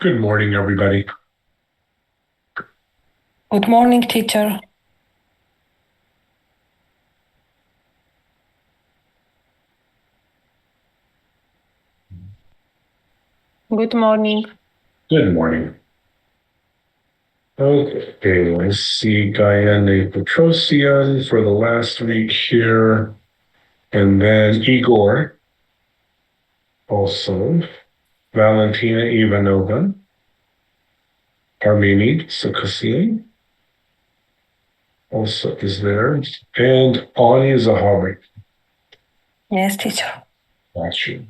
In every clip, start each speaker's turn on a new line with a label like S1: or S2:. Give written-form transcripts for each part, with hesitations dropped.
S1: Good morning, everybody.
S2: Good morning, teacher.
S3: Good morning.
S1: Good morning. Okay, let's see Guyane Petrosian for the last week here. And then Igor, also. Valentina Ivanova. Armeni Sakasian also is there. And Ani Zahavi.
S2: Yes, teacher.
S1: Got you.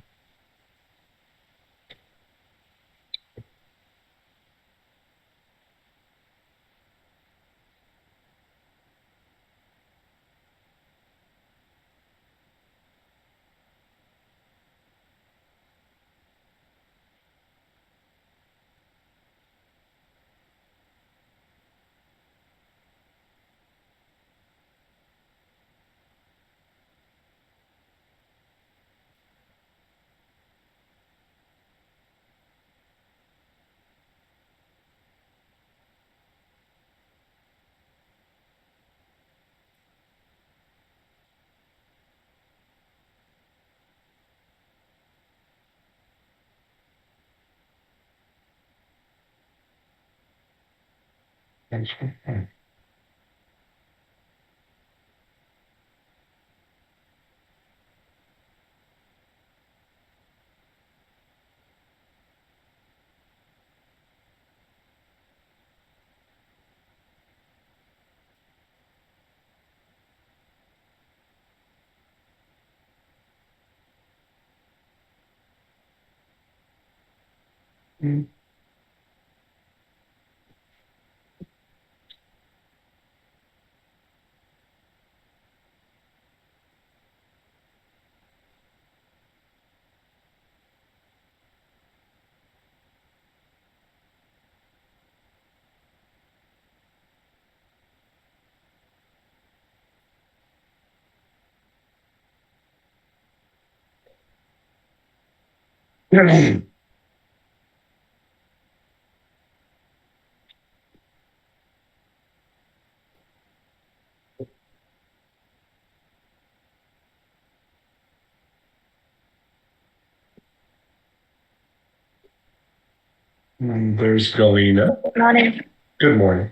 S1: And there's Galina.
S3: Good morning.
S1: Good morning.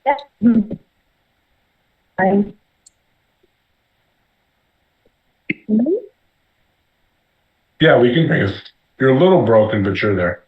S3: Yeah. Hi.
S1: Yeah, we can hear you. You're a little broken, but you're there.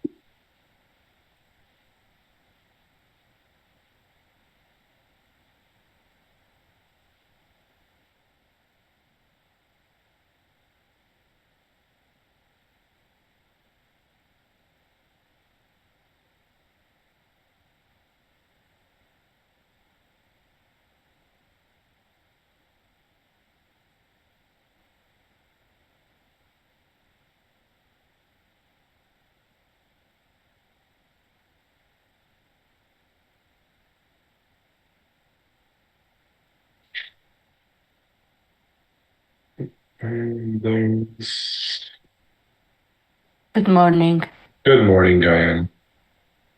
S1: And there's...
S4: Good morning.
S1: Good morning, Diane.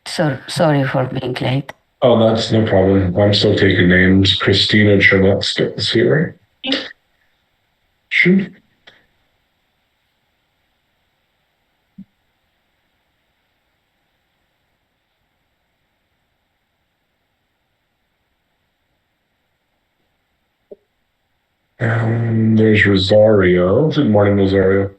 S4: Sorry for being late.
S1: Oh, that's no problem. I'm still taking names. Christina Chernetska is here, right? Sure. And there's Rosario. Good morning, Rosario.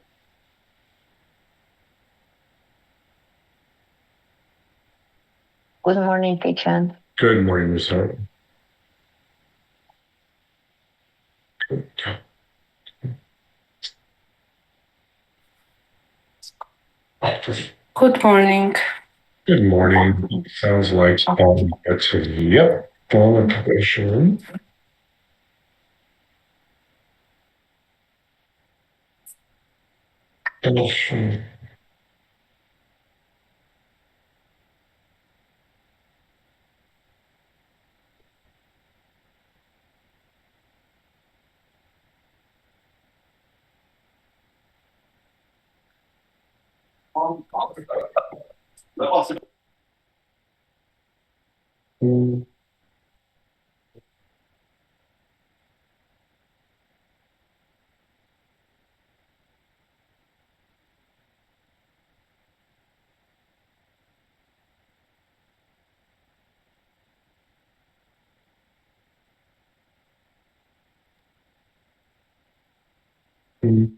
S3: Good morning, teacher.
S1: Good morning, Rosario.
S2: Good morning.
S1: Good morning. Sounds like that's yep. Phone application. Mhm.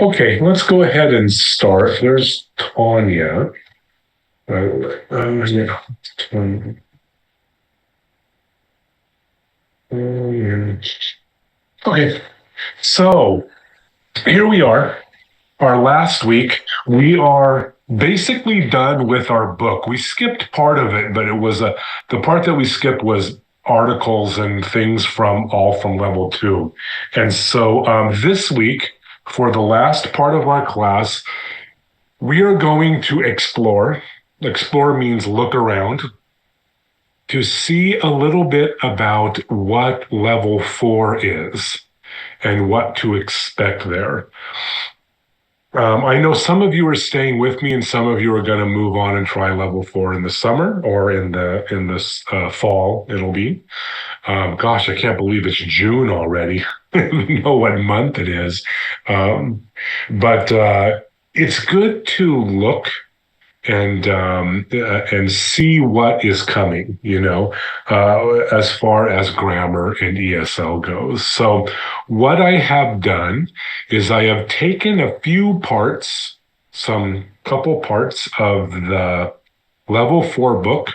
S1: Okay, let's go ahead and start. There's Tanya. Yeah, Tanya. Okay, so here we are. Our last week, we are basically done with our book. We skipped part of it, but it was the part that we skipped was articles and things all from level 2. And so this week, for the last part of our class, we are going to explore. Explore means look around, to see a little bit about what level 4 is and what to expect there. I know some of you are staying with me, and some of you are going to move on and try level 4 in the summer or in this fall. It'll be. Gosh, I can't believe it's June already. I don't even know what month it is, but it's good to look and see what is coming, as far as grammar and ESL goes. So what I have done is I have taken a few parts, some couple parts of the level 4 book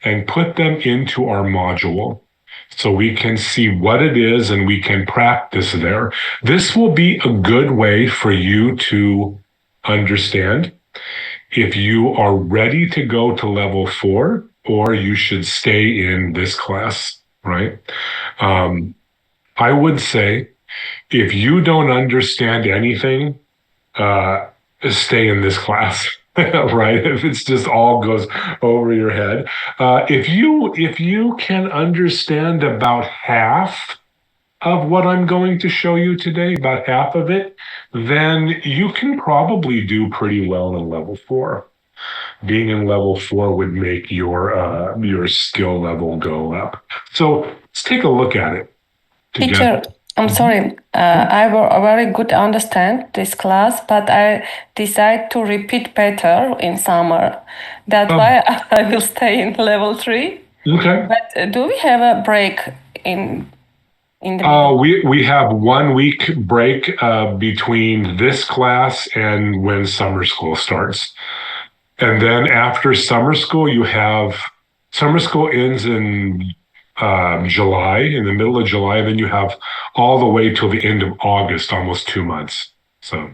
S1: and put them into our module, so we can see what it is and we can practice there. This will be a good way for you to understand if you are ready to go to level 4, or you should stay in this class, right? I would say if you don't understand anything, stay in this class, right? If it's just all goes over your head. If you can understand about half of what I'm going to show you today, about half of it, then you can probably do pretty well in level 4. Being in level 4 would make your skill level go up. So let's take a look at it together.
S2: Teacher, I'm sorry. I very good understand this class, but I decide to repeat better in summer. That's why I will stay in level 3.
S1: Okay.
S2: But do we have a break in the middle?
S1: We have 1 week break between this class and when summer school starts. And then after summer school, summer school ends in July, in the middle of July, and then you have all the way till the end of August, almost 2 months. So,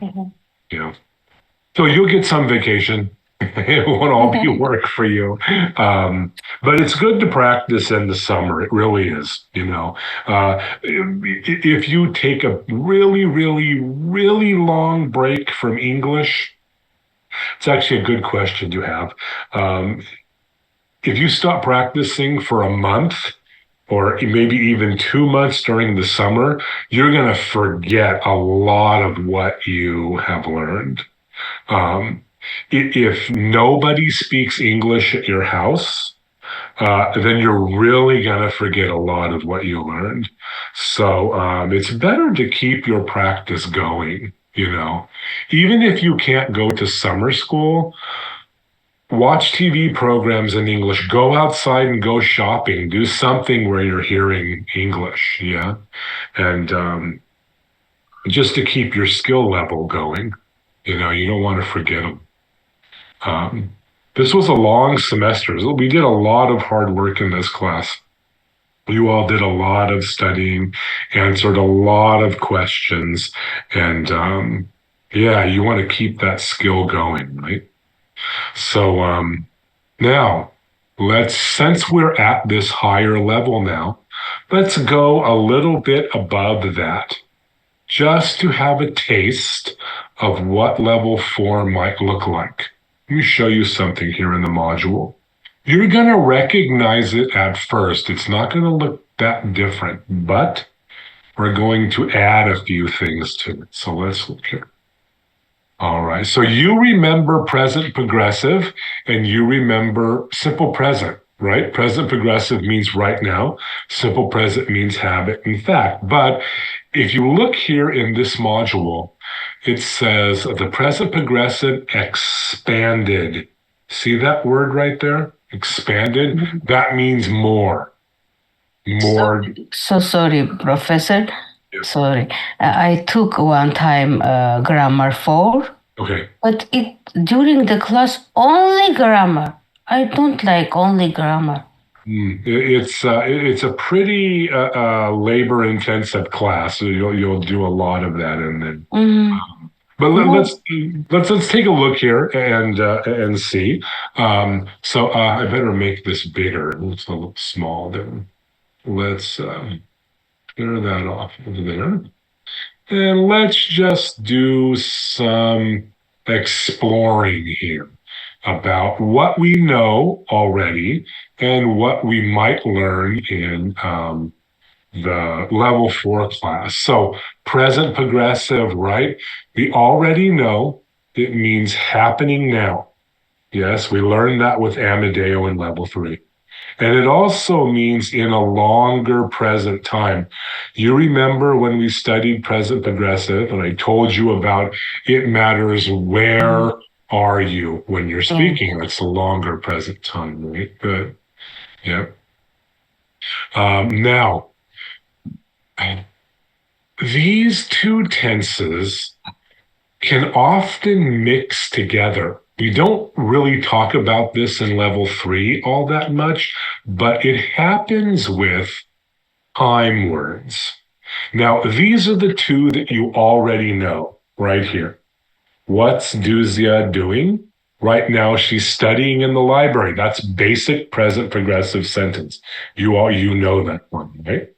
S1: so you'll get some vacation. It won't all be work for you. But it's good to practice in the summer. It really is, if you take a really, really, really long break from English, it's actually a good question to have. If you stop practicing for a month, or maybe even 2 months during the summer, you're going to forget a lot of what you have learned. If nobody speaks English at your house, then you're really going to forget a lot of what you learned. So it's better to keep your practice going, Even if you can't go to summer school, watch TV programs in English, go outside and go shopping, do something where you're hearing English, yeah? And just to keep your skill level going, you don't want to forget them. This was a long semester. We did a lot of hard work in this class. You all did a lot of studying, answered a lot of questions, and you want to keep that skill going, right? So now Since we're at this higher level now, let's go a little bit above that, just to have a taste of what level 4 might look like. Let me show you something here in the module. You're going to recognize it at first. It's not going to look that different, but we're going to add a few things to it. So let's look here. All right, so you remember present progressive and you remember simple present, right? Present progressive means right now. Simple present means habit and fact. But if you look here in this module, it says the present progressive expanded. See that word right there? Expanded? That means more. More.
S4: So sorry, Professor.
S1: Yeah.
S4: Sorry. I took one time grammar 4,
S1: Okay.
S4: but during the class only grammar. I don't like only grammar.
S1: It's a pretty labor-intensive class. So you'll do a lot of that, and then. But let's take a look here and see. So I better make this bigger. It's a little small. Then let's clear that off over there. And let's just do some exploring here about what we know already and what we might learn in the level 4 class. So present progressive, right? We already know it means happening now. Yes, we learned that with Amadeo in level 3. And it also means in a longer present time. You remember when we studied present progressive and I told you about it matters where are you when you're speaking. That's a longer present time, right? Good. Yeah. Now, these two tenses can often mix together. We don't really talk about this in level 3 all that much, but it happens with time words. Now, these are the two that you already know right here. What's Duzia doing? Right now, she's studying in the library. That's basic present progressive sentence. You know that one, right?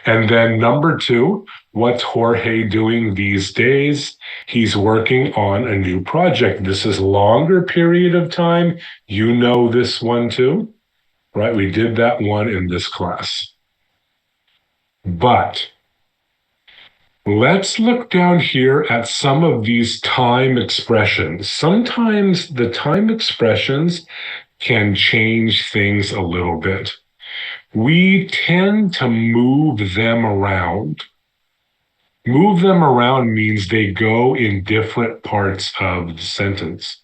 S1: And then number 2, what's Jorge doing these days? He's working on a new project. This is longer period of time. You know this one too, right? We did that one in this class. But let's look down here at some of these time expressions. Sometimes the time expressions can change things a little bit. We tend to move them around. Move them around means they go in different parts of the sentence.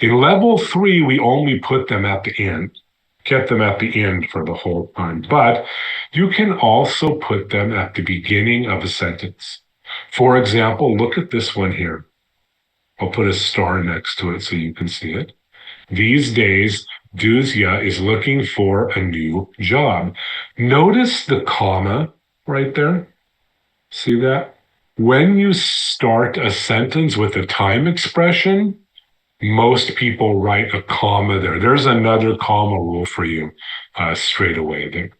S1: In level 3, we only put them at the end, kept them at the end for the whole time. But you can also put them at the beginning of a sentence. For example, look at this one here. I'll put a star next to it so you can see it. These days, Duzia is looking for a new job. Notice the comma right there. See that? When you start a sentence with a time expression, most people write a comma there. There's another comma rule for you straight away there.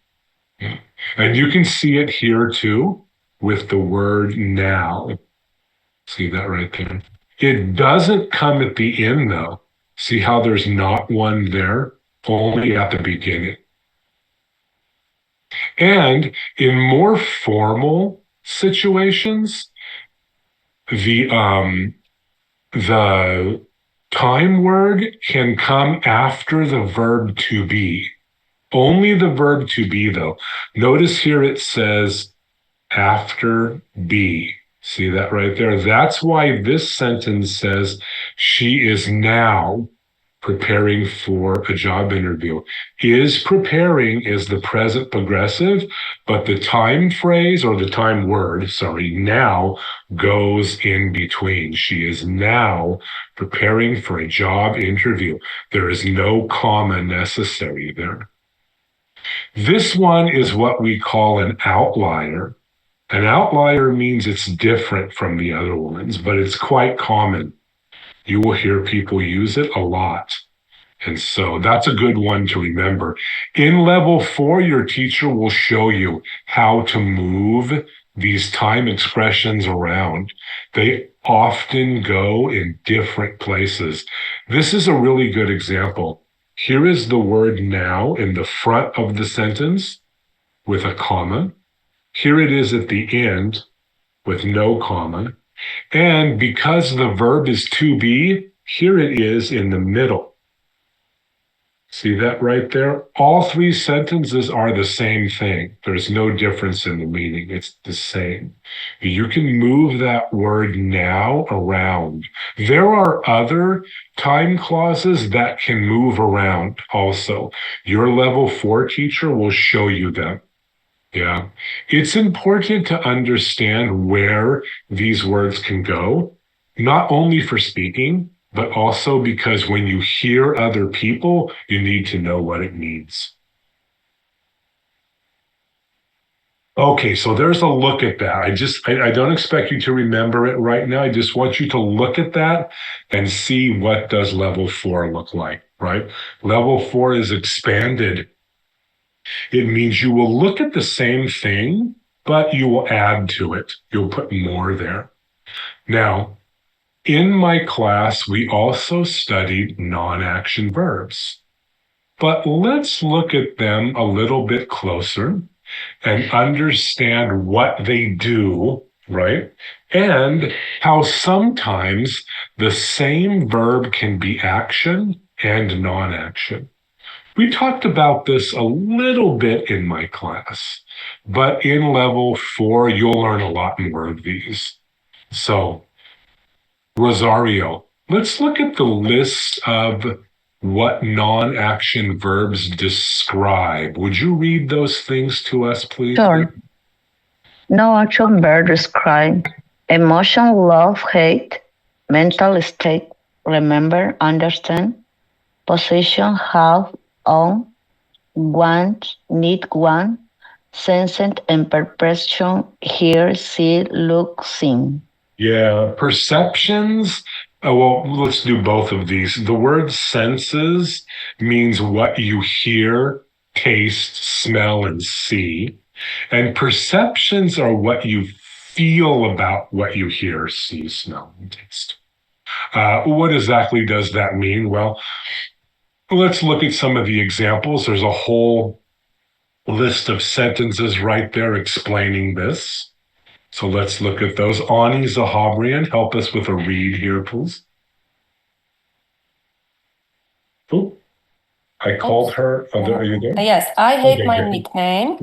S1: Yeah. And you can see it here too with the word now. See that right there? It doesn't come at the end though. See how there's not one there? Only at the beginning. And in more formal situations, the time word can come after the verb to be. Only the verb to be, though. Notice here it says after be. See that right there? That's why this sentence says she is now preparing for a job interview. Is preparing is the present progressive, but the time phrase or the time word, now goes in between. She is now preparing for a job interview. There is no comma necessary there. This one is what we call an outlier. An outlier means it's different from the other ones, but it's quite common. You will hear people use it a lot. And so that's a good one to remember. In level 4, your teacher will show you how to move these time expressions around. They often go in different places. This is a really good example. Here is the word now in the front of the sentence with a comma. Here it is at the end with no comma. And because the verb is to be, here it is in the middle. See that right there? All 3 sentences are the same thing. There's no difference in the meaning. It's the same. You can move that word now around. There are other time clauses that can move around also. Your level 4 teacher will show you them. Yeah. It's important to understand where these words can go, not only for speaking, but also because when you hear other people, you need to know what it means. Okay, so there's a look at that. I don't expect you to remember it right now. I just want you to look at that and see what does level 4 look like, right? Level 4 is expanded. It means you will look at the same thing, but you will add to it. You'll put more there. Now, in my class, we also studied non-action verbs. But let's look at them a little bit closer and understand what they do, right? And how sometimes the same verb can be action and non-action. We talked about this a little bit in my class, but in level 4, you'll learn a lot more of these. So, Rosario, let's look at the list of what non-action verbs describe. Would you read those things to us, please?
S3: Sure. No action verb describe emotion, love, hate, mental state, remember, understand, position, have, own, want, need, one, sensed and perception, hear, see, look, sing.
S1: Yeah, perceptions. Well, let's do both of these. The word senses means what you hear, taste, smell, and see. And perceptions are what you feel about what you hear, see, smell, and taste. What exactly does that mean? Well, let's look at some of the examples. There's a whole list of sentences right there explaining this. So let's look at those. Ani Zahabrian, help us with a read here, please. Oh, I called her. Are you there?
S2: Yes, I hate
S1: Okay,
S2: my
S1: great.
S2: nickname.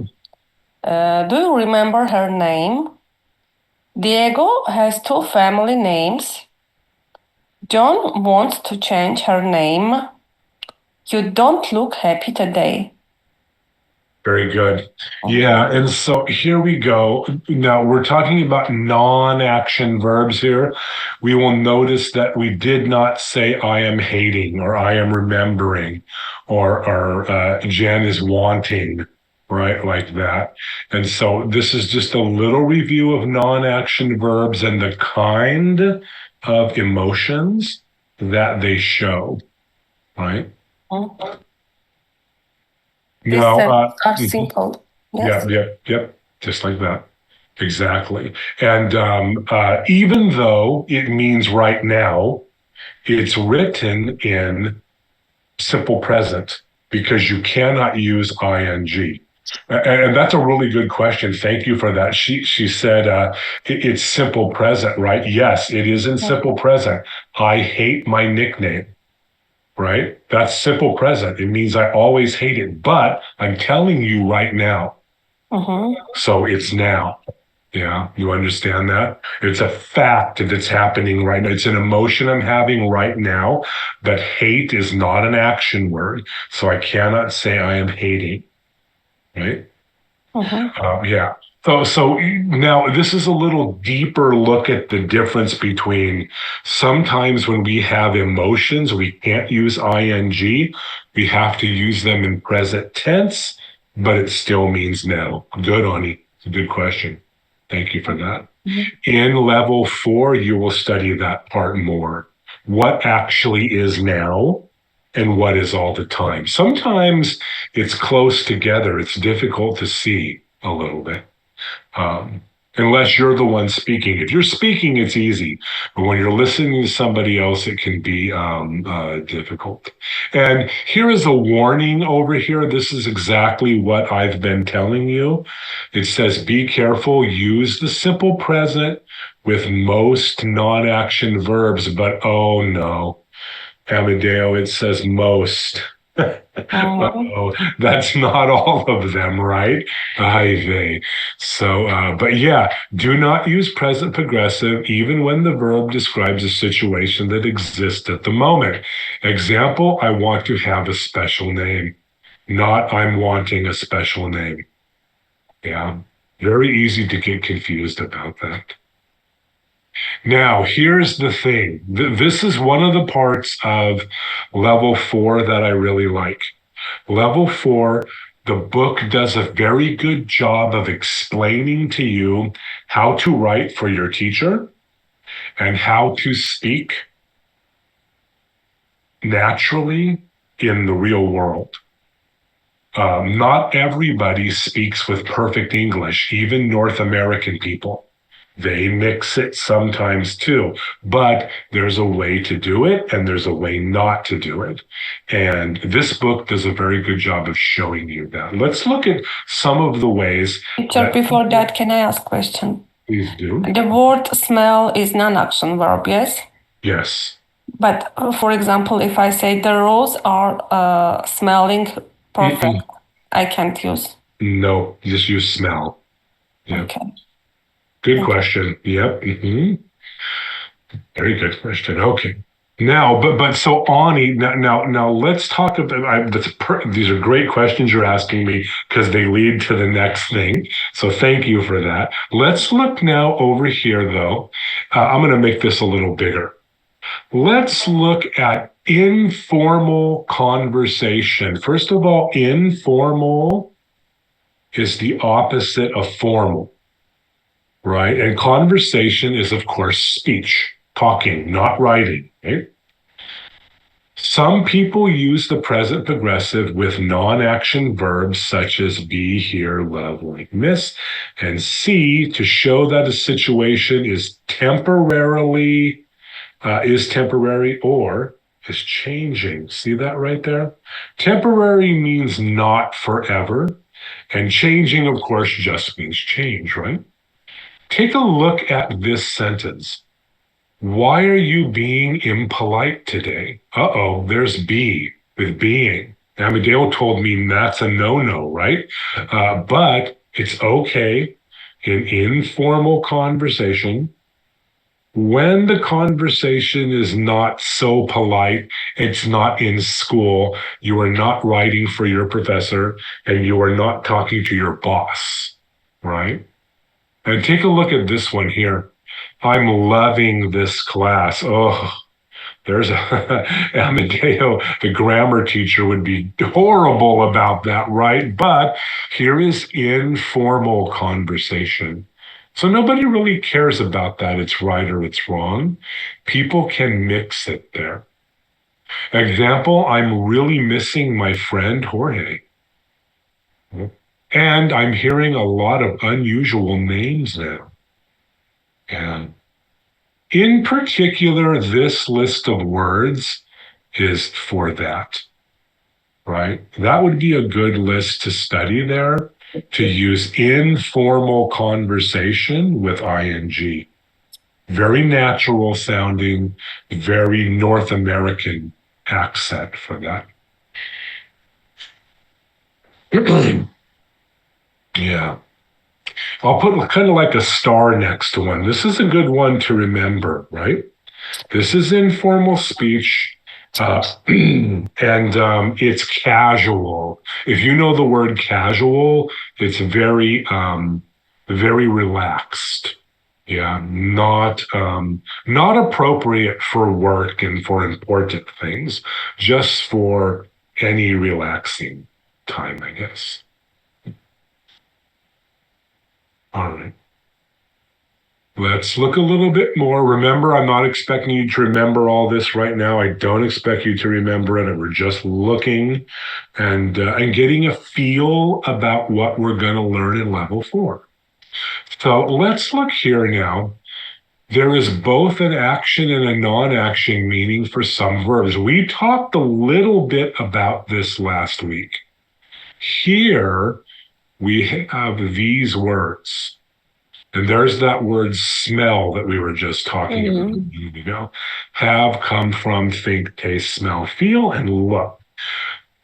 S2: Do you remember her name? Diego has 2 family names. John wants to change her name. You don't look happy today.
S1: Very good. Yeah, and so here we go. Now we're talking about non-action verbs here. We will notice that we did not say I am hating or I am remembering or Jen is wanting, right? Like that. And so this is just a little review of non-action verbs and the kind of emotions that they show, right?
S2: These
S1: Now,
S2: sentences are simple. Yes.
S1: Yep. Just like that. Exactly. And even though it means right now, it's written in simple present because you cannot use ing. And that's a really good question. Thank you for that. She said it's simple present, right? Yes, it is in simple present. I hate my nickname. Right? That's simple present. It means I always hate it, but I'm telling you right now. So it's now. Yeah, you understand that? It's a fact that's happening right now. It's an emotion I'm having right now, but hate is not an action word. So I cannot say I am hating. Right? Yeah. So now this is a little deeper look at the difference between sometimes when we have emotions, we can't use ing. We have to use them in present tense, but it still means now. Good, Ani. It's a good question. Thank you for that. In level 4, you will study that part more. What actually is now and what is all the time. Sometimes it's close together. It's difficult to see a little bit. Unless you're the one speaking. If you're speaking, it's easy. But when you're listening to somebody else, it can be difficult. And here is a warning over here. This is exactly what I've been telling you. It says, be careful, use the simple present with most non-action verbs, but oh no, Amadeo, it says most. Uh-oh, that's not all of them, right? Ay vey. So, but yeah, do not use present progressive even when the verb describes a situation that exists at the moment. Example, I want to have a special name, not I'm wanting a special name. Yeah, very easy to get confused about that. Now, here's the thing. This is one of the parts of level 4 that I really like. Level 4, the book does a very good job of explaining to you how to write for your teacher and how to speak naturally in the real world. Not everybody speaks with perfect English, even North American people. They mix it sometimes too, but there's a way to do it and there's a way not to do it. And this book does a very good job of showing you that. Let's look at some of the ways.
S2: Teacher, before that, can I ask a question?
S1: Please do.
S2: The word smell is non-action verb, yes?
S1: Yes.
S2: But for example, if I say the rose are smelling perfect, I can't use.
S1: No, just use smell. Yep.
S2: Okay.
S1: Good question. Yep. Very good question. Okay. Now, but so Ani, now let's talk about. These are great questions you're asking me because they lead to the next thing. So thank you for that. Let's look now over here, though. I'm going to make this a little bigger. Let's look at informal conversation. First of all, informal is the opposite of formal, right? And conversation is, of course, speech, talking, not writing, right? Some people use the present progressive with non-action verbs such as be, hear, love, like, miss, and see to show that a situation is temporary or is changing. See that right there? Temporary means not forever, and changing, of course, just means change, right? Take a look at this sentence. Why are you being impolite today? Uh-oh, there's be with being. Amadeo told me that's a no-no, right? But it's okay in informal conversation. When the conversation is not so polite, it's not in school, you are not writing for your professor, and you are not talking to your boss, right? And take a look at this one here. I'm loving this class. Oh, there's Amadeo, the grammar teacher, would be horrible about that, right? But here is informal conversation. So nobody really cares about that. It's right or it's wrong. People can mix it there. Example, I'm really missing my friend Jorge. And I'm hearing a lot of unusual names now. And in particular, this list of words is for that, right? That would be a good list to study there, to use informal conversation with ing. Very natural sounding, very North American accent for that. Yeah. I'll put kind of like a star next to one. This is a good one to remember, right? This is informal speech, and it's casual. If you know the word casual, it's very, very relaxed. Yeah, not appropriate for work and for important things, just for any relaxing time, I guess. All right. Let's look a little bit more. Remember, I'm not expecting you to remember all this right now. I don't expect you to remember it. We're just looking and getting a feel about what we're going to learn in level 4. So let's look here now. There is both an action and a non-action meaning for some verbs. We talked a little bit about this last week. Here we have these words. And there's that word smell that we were just talking about a minute ago. Have, come from, think, taste, smell, feel, and look.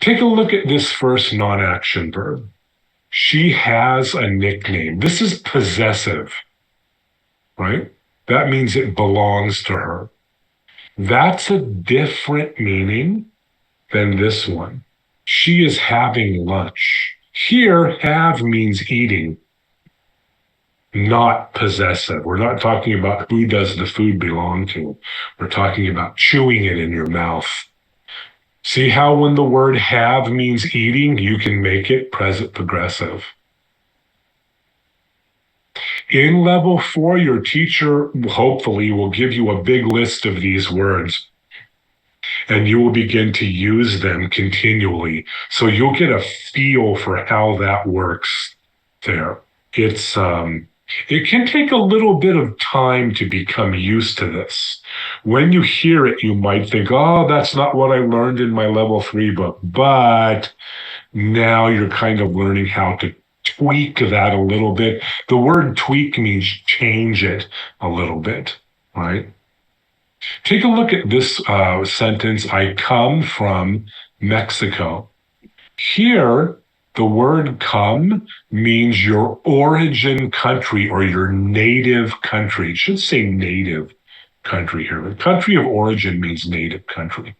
S1: Take a look at this first non-action verb. She has a nickname. This is possessive, right? That means it belongs to her. That's a different meaning than this one. She is having lunch. Here, have means eating, not possessive. We're not talking about who does the food belong to. We're talking about chewing it in your mouth. See how when the word have means eating, you can make it present progressive. In level 4, your teacher hopefully will give you a big list of these words, and you will begin to use them continually. So you'll get a feel for how that works there. It can take a little bit of time to become used to this. When you hear it, you might think, oh, that's not what I learned in my level 3 book. But now you're kind of learning how to tweak that a little bit. The word tweak means change it a little bit, right? Take a look at this sentence. I come from Mexico. Here, the word come means your origin country or your native country. It should say native country here. The country of origin means native country.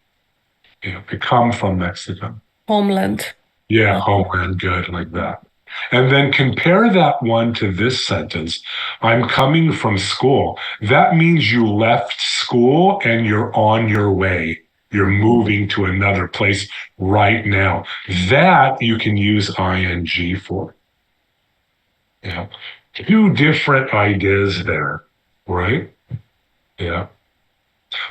S1: To come from Mexico.
S2: Homeland.
S1: Yeah, homeland, good, like that. And then compare that one to this sentence. I'm coming from school. That means you left school and you're on your way. You're moving to another place right now. That you can use ing for. Yeah. Two different ideas there, right? Yeah.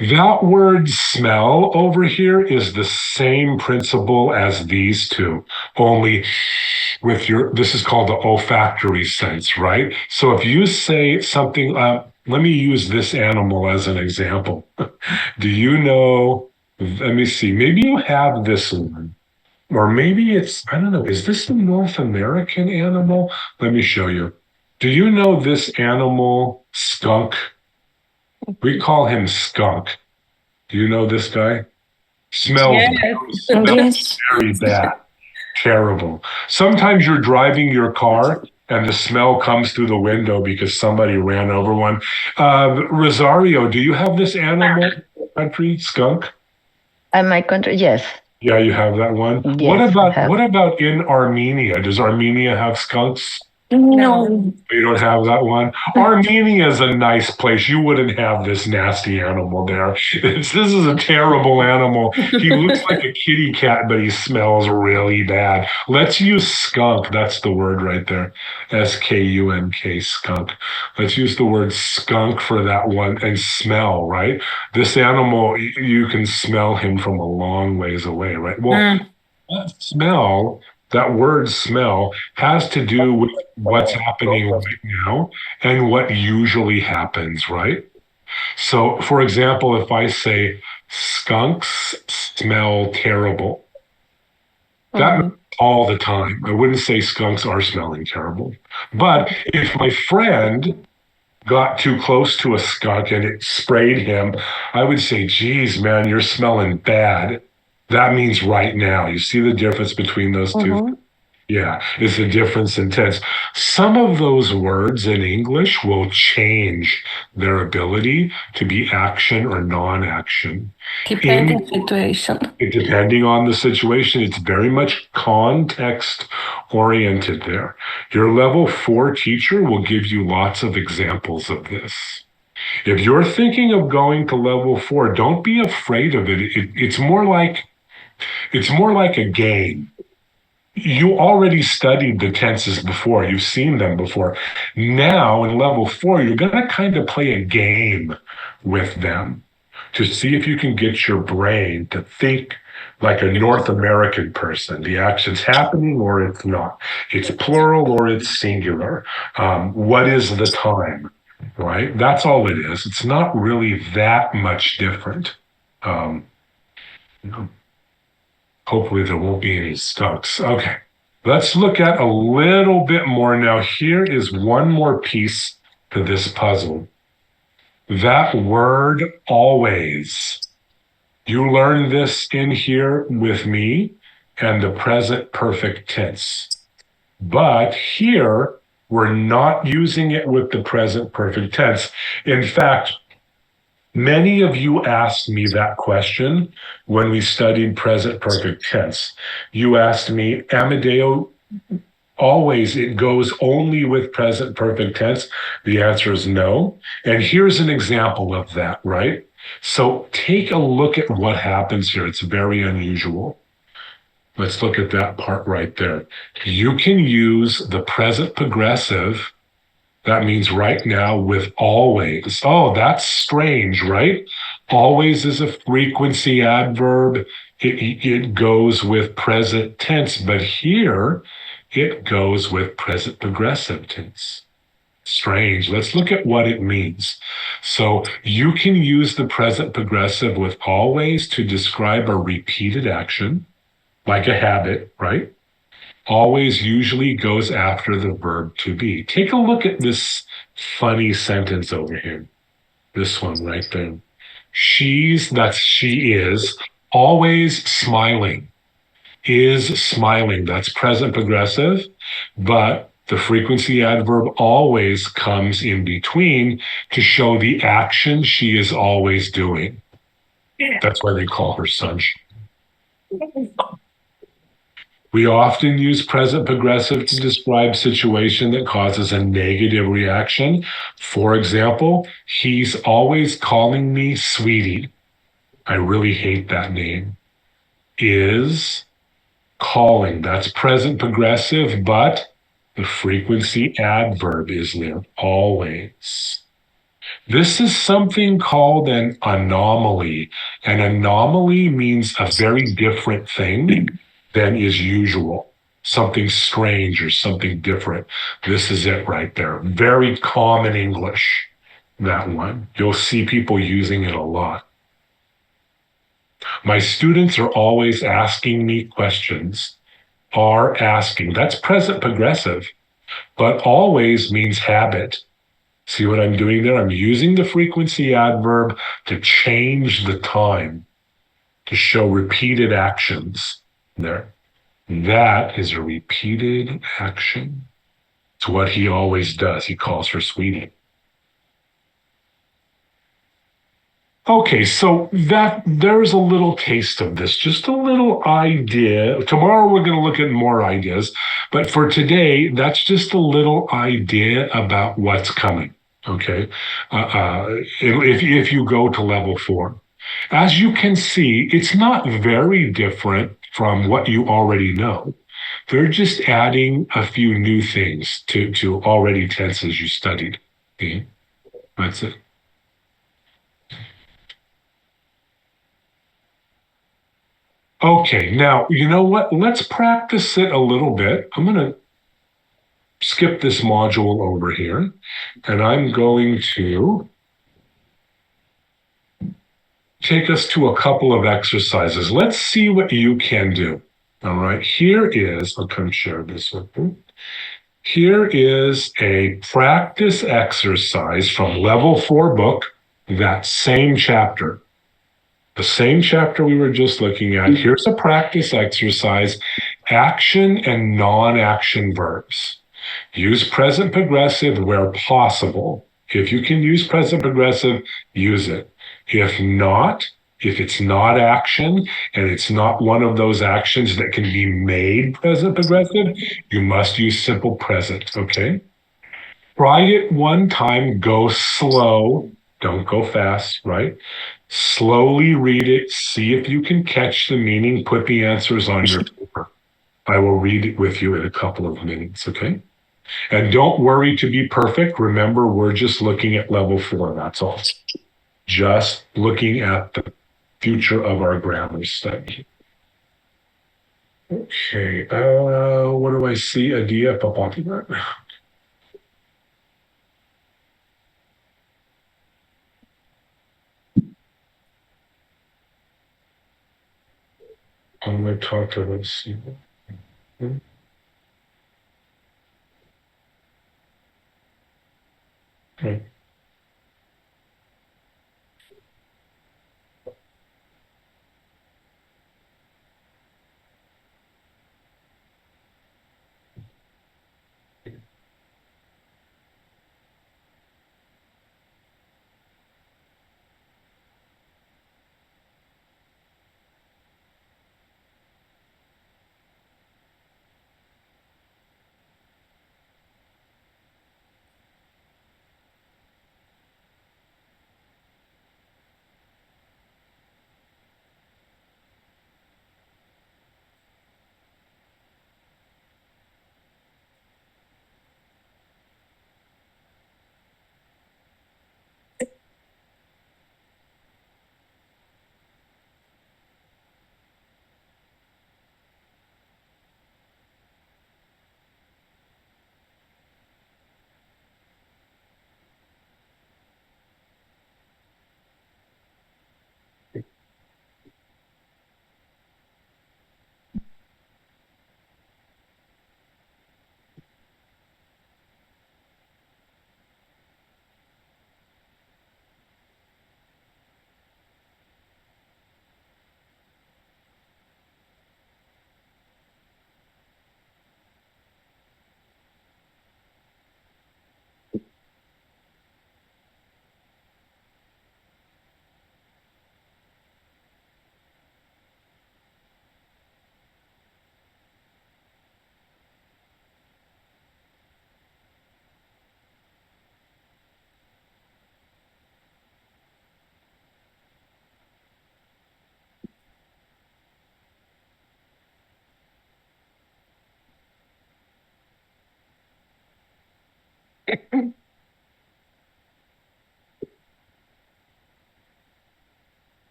S1: That word smell over here is the same principle as these two, only with this is called the olfactory sense, right? So if you say something, let me use this animal as an example. Do you know, let me see, maybe you have this one, or maybe it's, I don't know, is this a North American animal? Let me show you. Do you know this animal, skunk? We call him Skunk. Do you know this guy? Smells
S2: Yes.
S1: very bad. Terrible. Sometimes you're driving your car and the smell comes through the window because somebody ran over one. Rosario, do you have this animal country, skunk?
S3: In my country, yes.
S1: Yeah, you have that one.
S3: Yes,
S1: What about in Armenia? Does Armenia have skunks?
S4: No.
S1: You don't have that one? Armenia is a nice place. You wouldn't have this nasty animal there. This is a terrible animal. He looks like a kitty cat, but he smells really bad. Let's use skunk. That's the word right there. skunk, skunk. Let's use the word skunk for that one and smell, right? This animal, you can smell him from a long ways away, right? Well, that word smell has to do with what's happening right now and what usually happens, right? So, for example, if I say skunks smell terrible, that means all the time. I wouldn't say skunks are smelling terrible. But if my friend got too close to a skunk and it sprayed him, I would say, geez, man, you're smelling bad. That means right now. You see the difference between those two? Yeah, it's a difference in tense. Some of those words in English will change their ability to be action or non-action.
S2: Depending situation.
S1: Depending on the situation, it's very much context oriented there. Your level 4 teacher will give you lots of examples of this. If you're thinking of going to level 4, don't be afraid of it. It's more like a game. you already studied the tenses before. You've seen them before. Now in level 4, you're going to kind of play a game with them to see if you can get your brain to think like a North American person. The action's happening or it's not. It's plural or it's singular. What is the time? Right? That's all it is. It's not really that much different. Um, you know, hopefully there won't be any stunks. Okay. Let's look at a little bit more now. Here is one more piece to this puzzle. That word always. You learn this in here with me and the present perfect tense. But here, we're not using it with the present perfect tense. In fact, many of you asked me that question when we studied present perfect tense. You asked me, Amadeo, always it goes only with present perfect tense? The answer is no. And here's an example of that, right? So take a look at what happens here. It's very unusual. Let's look at that part right there. You can use the present progressive. That means right now with always. Oh, that's strange, right? Always is a frequency adverb. It goes with present tense, but here it goes with present progressive tense. Strange. Let's look at what it means. So you can use the present progressive with always to describe a repeated action, like a habit, right? Always usually goes after the verb to be. Take a look at this funny sentence over here. This one right there. She is, always smiling. Is smiling. That's present progressive, but the frequency adverb always comes in between to show the action she is always doing. That's why they call her sunshine. We often use present progressive to describe situation that causes a negative reaction. For example, he's always calling me sweetie. I really hate that name. Is calling. That's present progressive, but the frequency adverb is there always. This is something called an anomaly. An anomaly means a very different thing than is usual. Something strange or something different. This is it right there. Very common English, that one. You'll see people using it a lot. My students are always asking me questions. Are asking. That's present progressive, but always means habit. See what I'm doing there? I'm using the frequency adverb to change the time, to show repeated actions there. That is a repeated action. It's what he always does. He calls her sweetie. Okay, so there's a little taste of this, just a little idea. Tomorrow we're going to look at more ideas, but for today, that's just a little idea about what's coming. Okay, if you go to level 4, as you can see, it's not very different from what you already know. They're just adding a few new things to already tenses you studied. Okay, that's it. Okay, now, you know what? Let's practice it a little bit. I'm going to skip this module over here, and I'm going to take us to a couple of exercises. Let's see what you can do. All right, I'll come share this with you. Here is a practice exercise from level 4 book, that same chapter. The same chapter we were just looking at. Here's a practice exercise, action and non-action verbs. Use present progressive where possible. If you can use present progressive, use it. If not, if it's not action and it's not one of those actions that can be made present progressive, you must use simple present, okay? Try it one time, go slow, don't go fast, right? Slowly read it, see if you can catch the meaning, put the answers on your paper. I will read it with you in a couple of minutes, okay? And don't worry to be perfect. Remember, we're just looking at level 4, that's all. Just looking at the future of our grammar study. Okay, what do I see? Adia Papatina. I'm going to talk to this. Okay.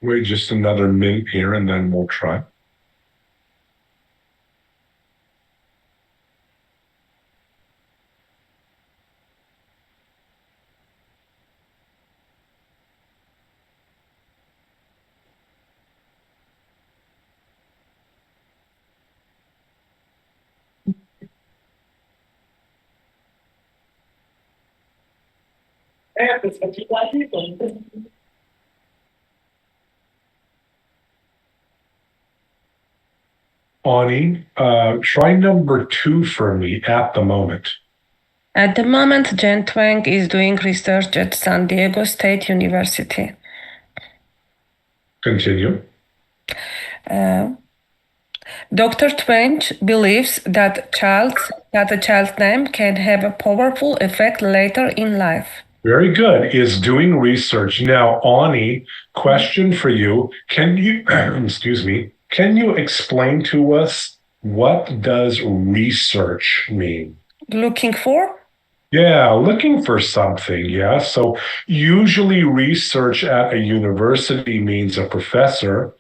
S1: Wait just another minute here and then we'll try. Ani, try number 2 for me at the moment.
S2: At the moment, Jen Twang is doing research at San Diego State University.
S1: Continue.
S2: Dr. Twang believes that a child's name can have a powerful effect later in life.
S1: Very good. Is doing research. Now, Ani, question for you. Can you, excuse me, can you explain to us what does research mean?
S2: Looking for?
S1: Yeah, looking for something. Yeah. So usually research at a university means a professor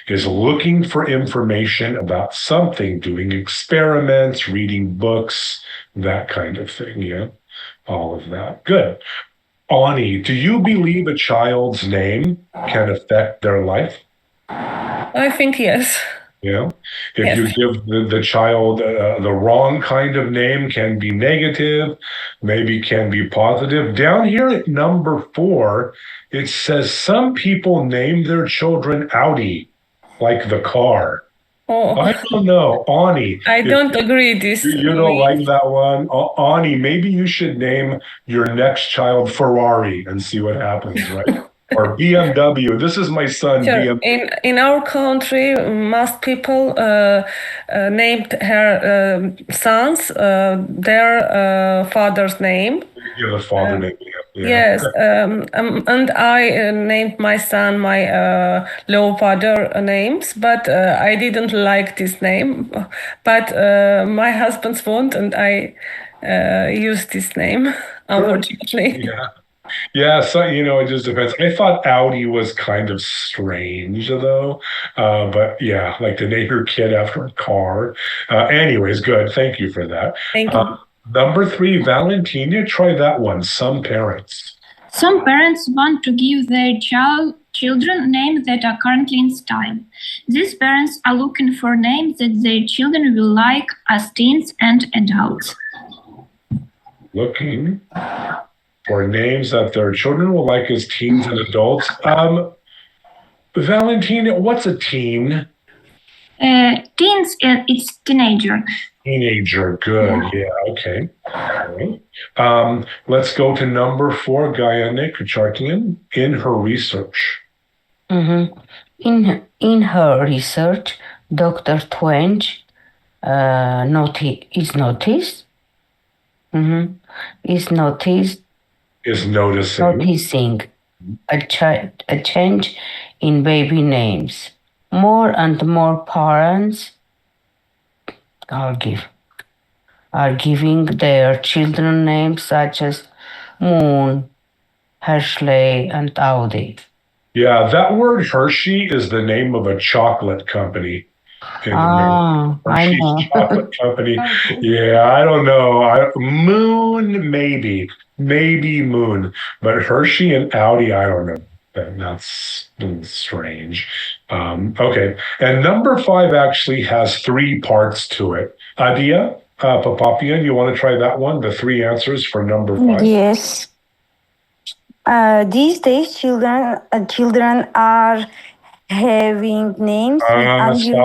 S1: is looking for information about something, doing experiments, reading books, that kind of thing. Yeah. All of that. Good. Ani, do you believe a child's name can affect their life?
S2: I think yes.
S1: Yeah. If
S2: Yes.
S1: you give the child the wrong kind of name, can be negative, maybe can be positive. Down here at number 4, it says some people name their children Audi, like the car.
S2: Oh,
S1: I don't know, Ani.
S2: I
S1: if
S2: don't agree this.
S1: you don't like that one, Ani, maybe you should name your next child Ferrari and see what happens, right? Or BMW. This is my son,
S2: Sure.
S1: BMW.
S2: In our country, most people named her sons their father's name.
S1: You have a father name. Yeah.
S2: Yes, and I named my son my low father names, but I didn't like this name. But my husband's won't, and I used this name, unfortunately.
S1: Yeah. Yeah, so it just depends. I thought Audi was kind of strange though. But yeah, like to name your kid after a car. Anyways, good. Thank you for that.
S2: Thank you.
S1: Number 3, Valentina, try that one. Some parents.
S5: Some parents want to give their children names that are currently in style. These parents are looking for names that their children will like as teens and adults.
S1: Looking for names that their children will like as teens and adults. Valentina, what's a teen?
S5: Teens, it's teenager.
S1: Teenager, good. Yeah, okay. All right. Let's go to number 4, Gayane Kacharkian, in her research.
S4: Mm-hmm. In her research, Dr. Twenge is noticing a change in baby names. More and more parents are giving their children names such as Moon, Hershey, and Audi.
S1: Yeah, that word Hershey is the name of a chocolate company.
S4: I
S1: Hershey's
S4: know.
S1: chocolate company. Yeah, I don't know. Moon, maybe Moon, but Hershey and Audi, I don't know. That's strange. Okay, and number 5 actually has 3 parts to it. Adia, Papapian, you want to try that one? The 3 answers for number 5.
S6: Yes. These days, children are having names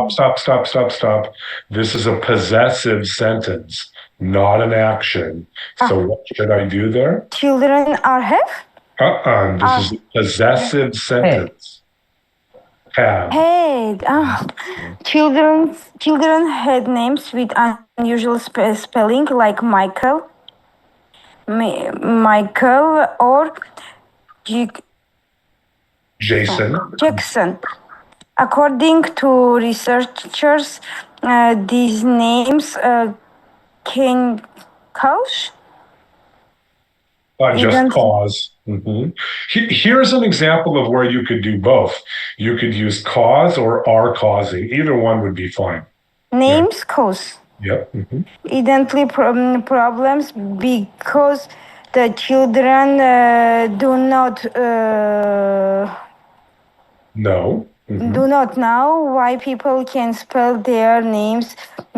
S1: Stop. This is a possessive sentence, not an action. So what should I do there?
S6: Children are have?
S1: This is a possessive sentence. Have.
S6: Had. Children had names with unusual spelling like Michael or Jackson. According to researchers, these names can cause.
S1: Just cause. Here's an example of where you could do both. You could use cause or are causing. Either one would be fine.
S6: Names cause.
S1: Yep.
S6: Evidently problems because the children do not do not know why people can spell their names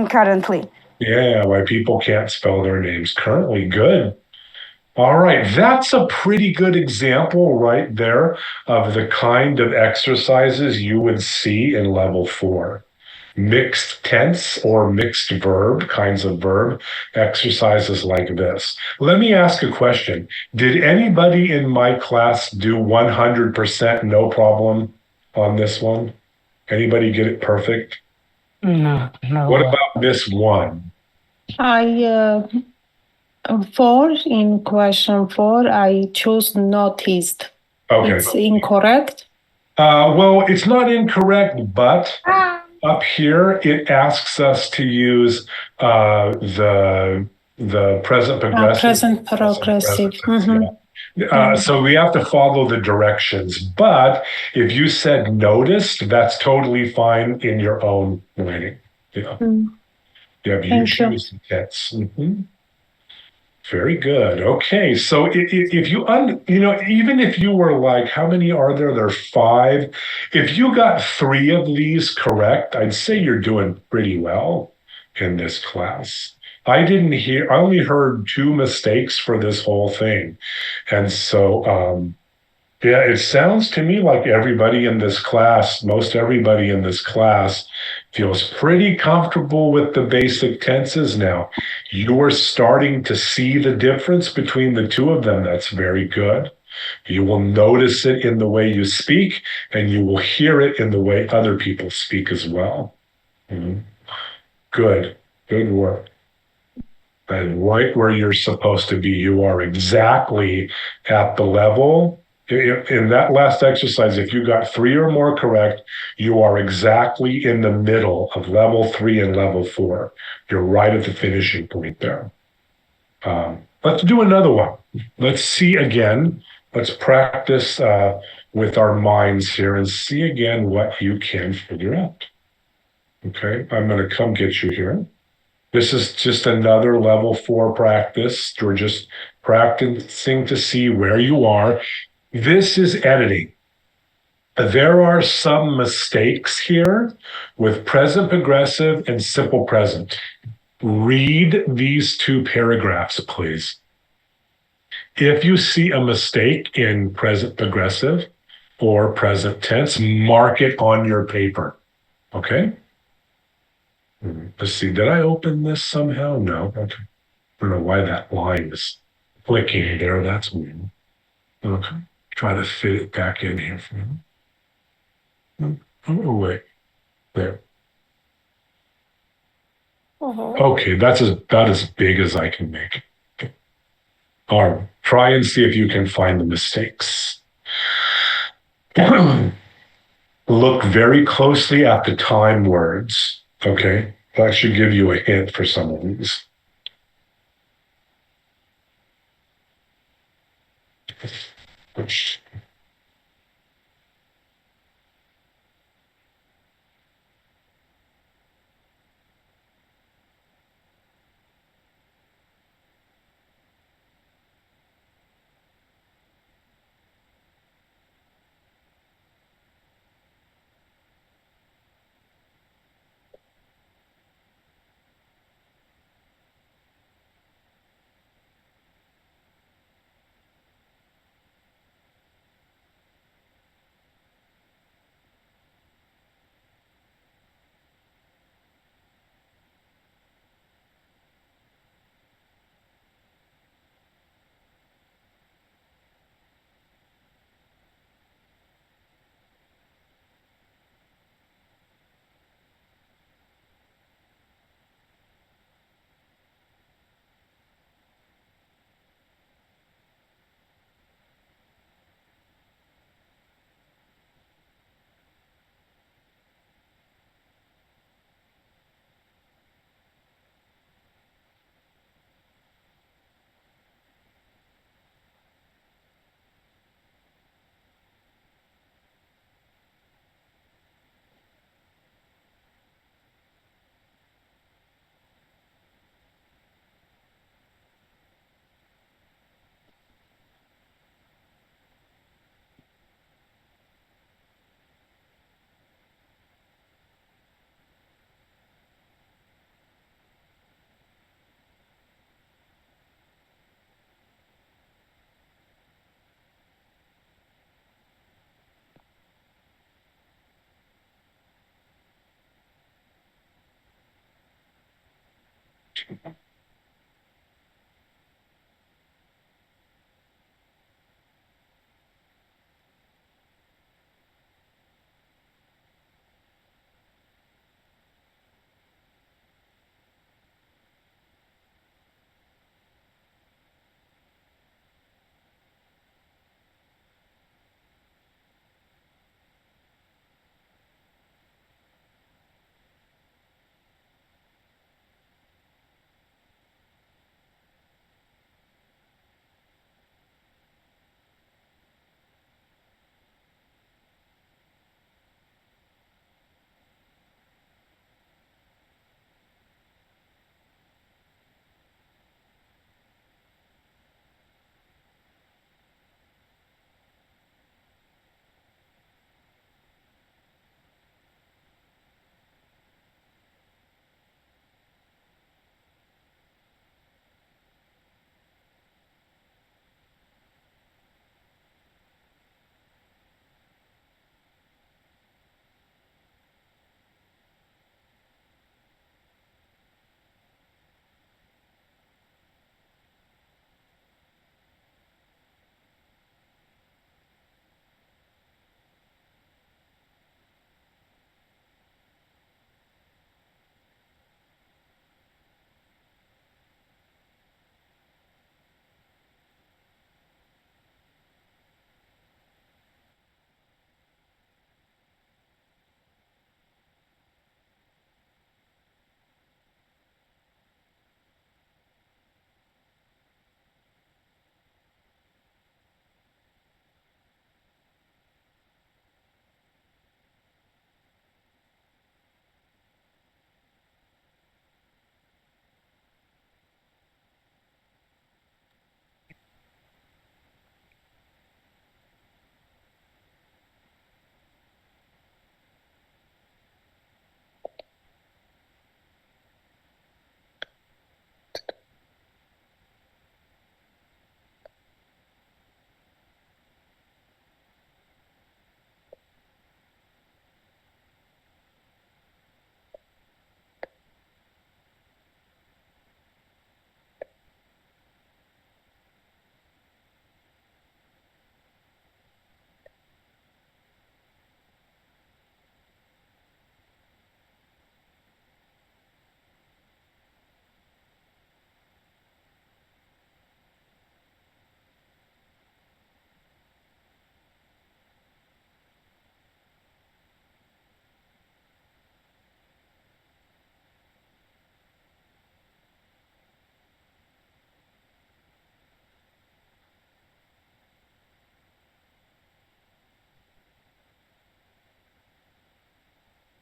S6: currently.
S1: Yeah, why people can't spell their names currently. Good. All right, that's a pretty good example right there of the kind of exercises you would see in level 4. Mixed tense or mixed verb kinds of verb exercises like this. Let me ask a question. Did anybody in my class do 100% no problem on this one? Anybody get it perfect?
S4: No, no.
S1: What about this one?
S7: In question 4, I chose noticed.
S1: Okay.
S7: It's incorrect.
S1: Well, it's not incorrect, but up here it asks us to use the present progressive.
S7: Present progressive.
S1: Yeah. So we have to follow the directions. But if you said noticed, that's totally fine in your own writing. Yeah. Yeah, you choose the tense. Very good. Okay, so if you even if you were like, how many are there? There are 5. If you got 3 of these correct, I'd say you're doing pretty well in this class. I only heard 2 mistakes for this whole thing, and so yeah, it sounds to me like most everybody in this class feels pretty comfortable with the basic tenses now. You are starting to see the difference between the 2 of them. That's very good. You will notice it in the way you speak, and you will hear it in the way other people speak as well. Good work. And right where you're supposed to be, you are exactly at the level. In that last exercise, if you got 3 or more correct, you are exactly in the middle of level 3 and level 4. You're right at the finishing point there. Let's do another one. Let's see again. Let's practice with our minds here and see again what you can figure out. Okay, I'm going to come get you here. This is just another level 4 practice. We're just practicing to see where you are. This is editing. There are some mistakes here with present progressive and simple present. Read these 2 paragraphs, please. If you see a mistake in present progressive or present tense, mark it on your paper. Okay? Let's see, did I open this somehow? No. Okay. I don't know why that line is clicking there. That's weird. Okay. Try to fit it back in here for me. Oh, wait. There. Okay, that's about as big as I can make it. Okay. All right. Try and see if you can find the mistakes. Look very closely at the time words. Okay. That should give you a hint for some of these.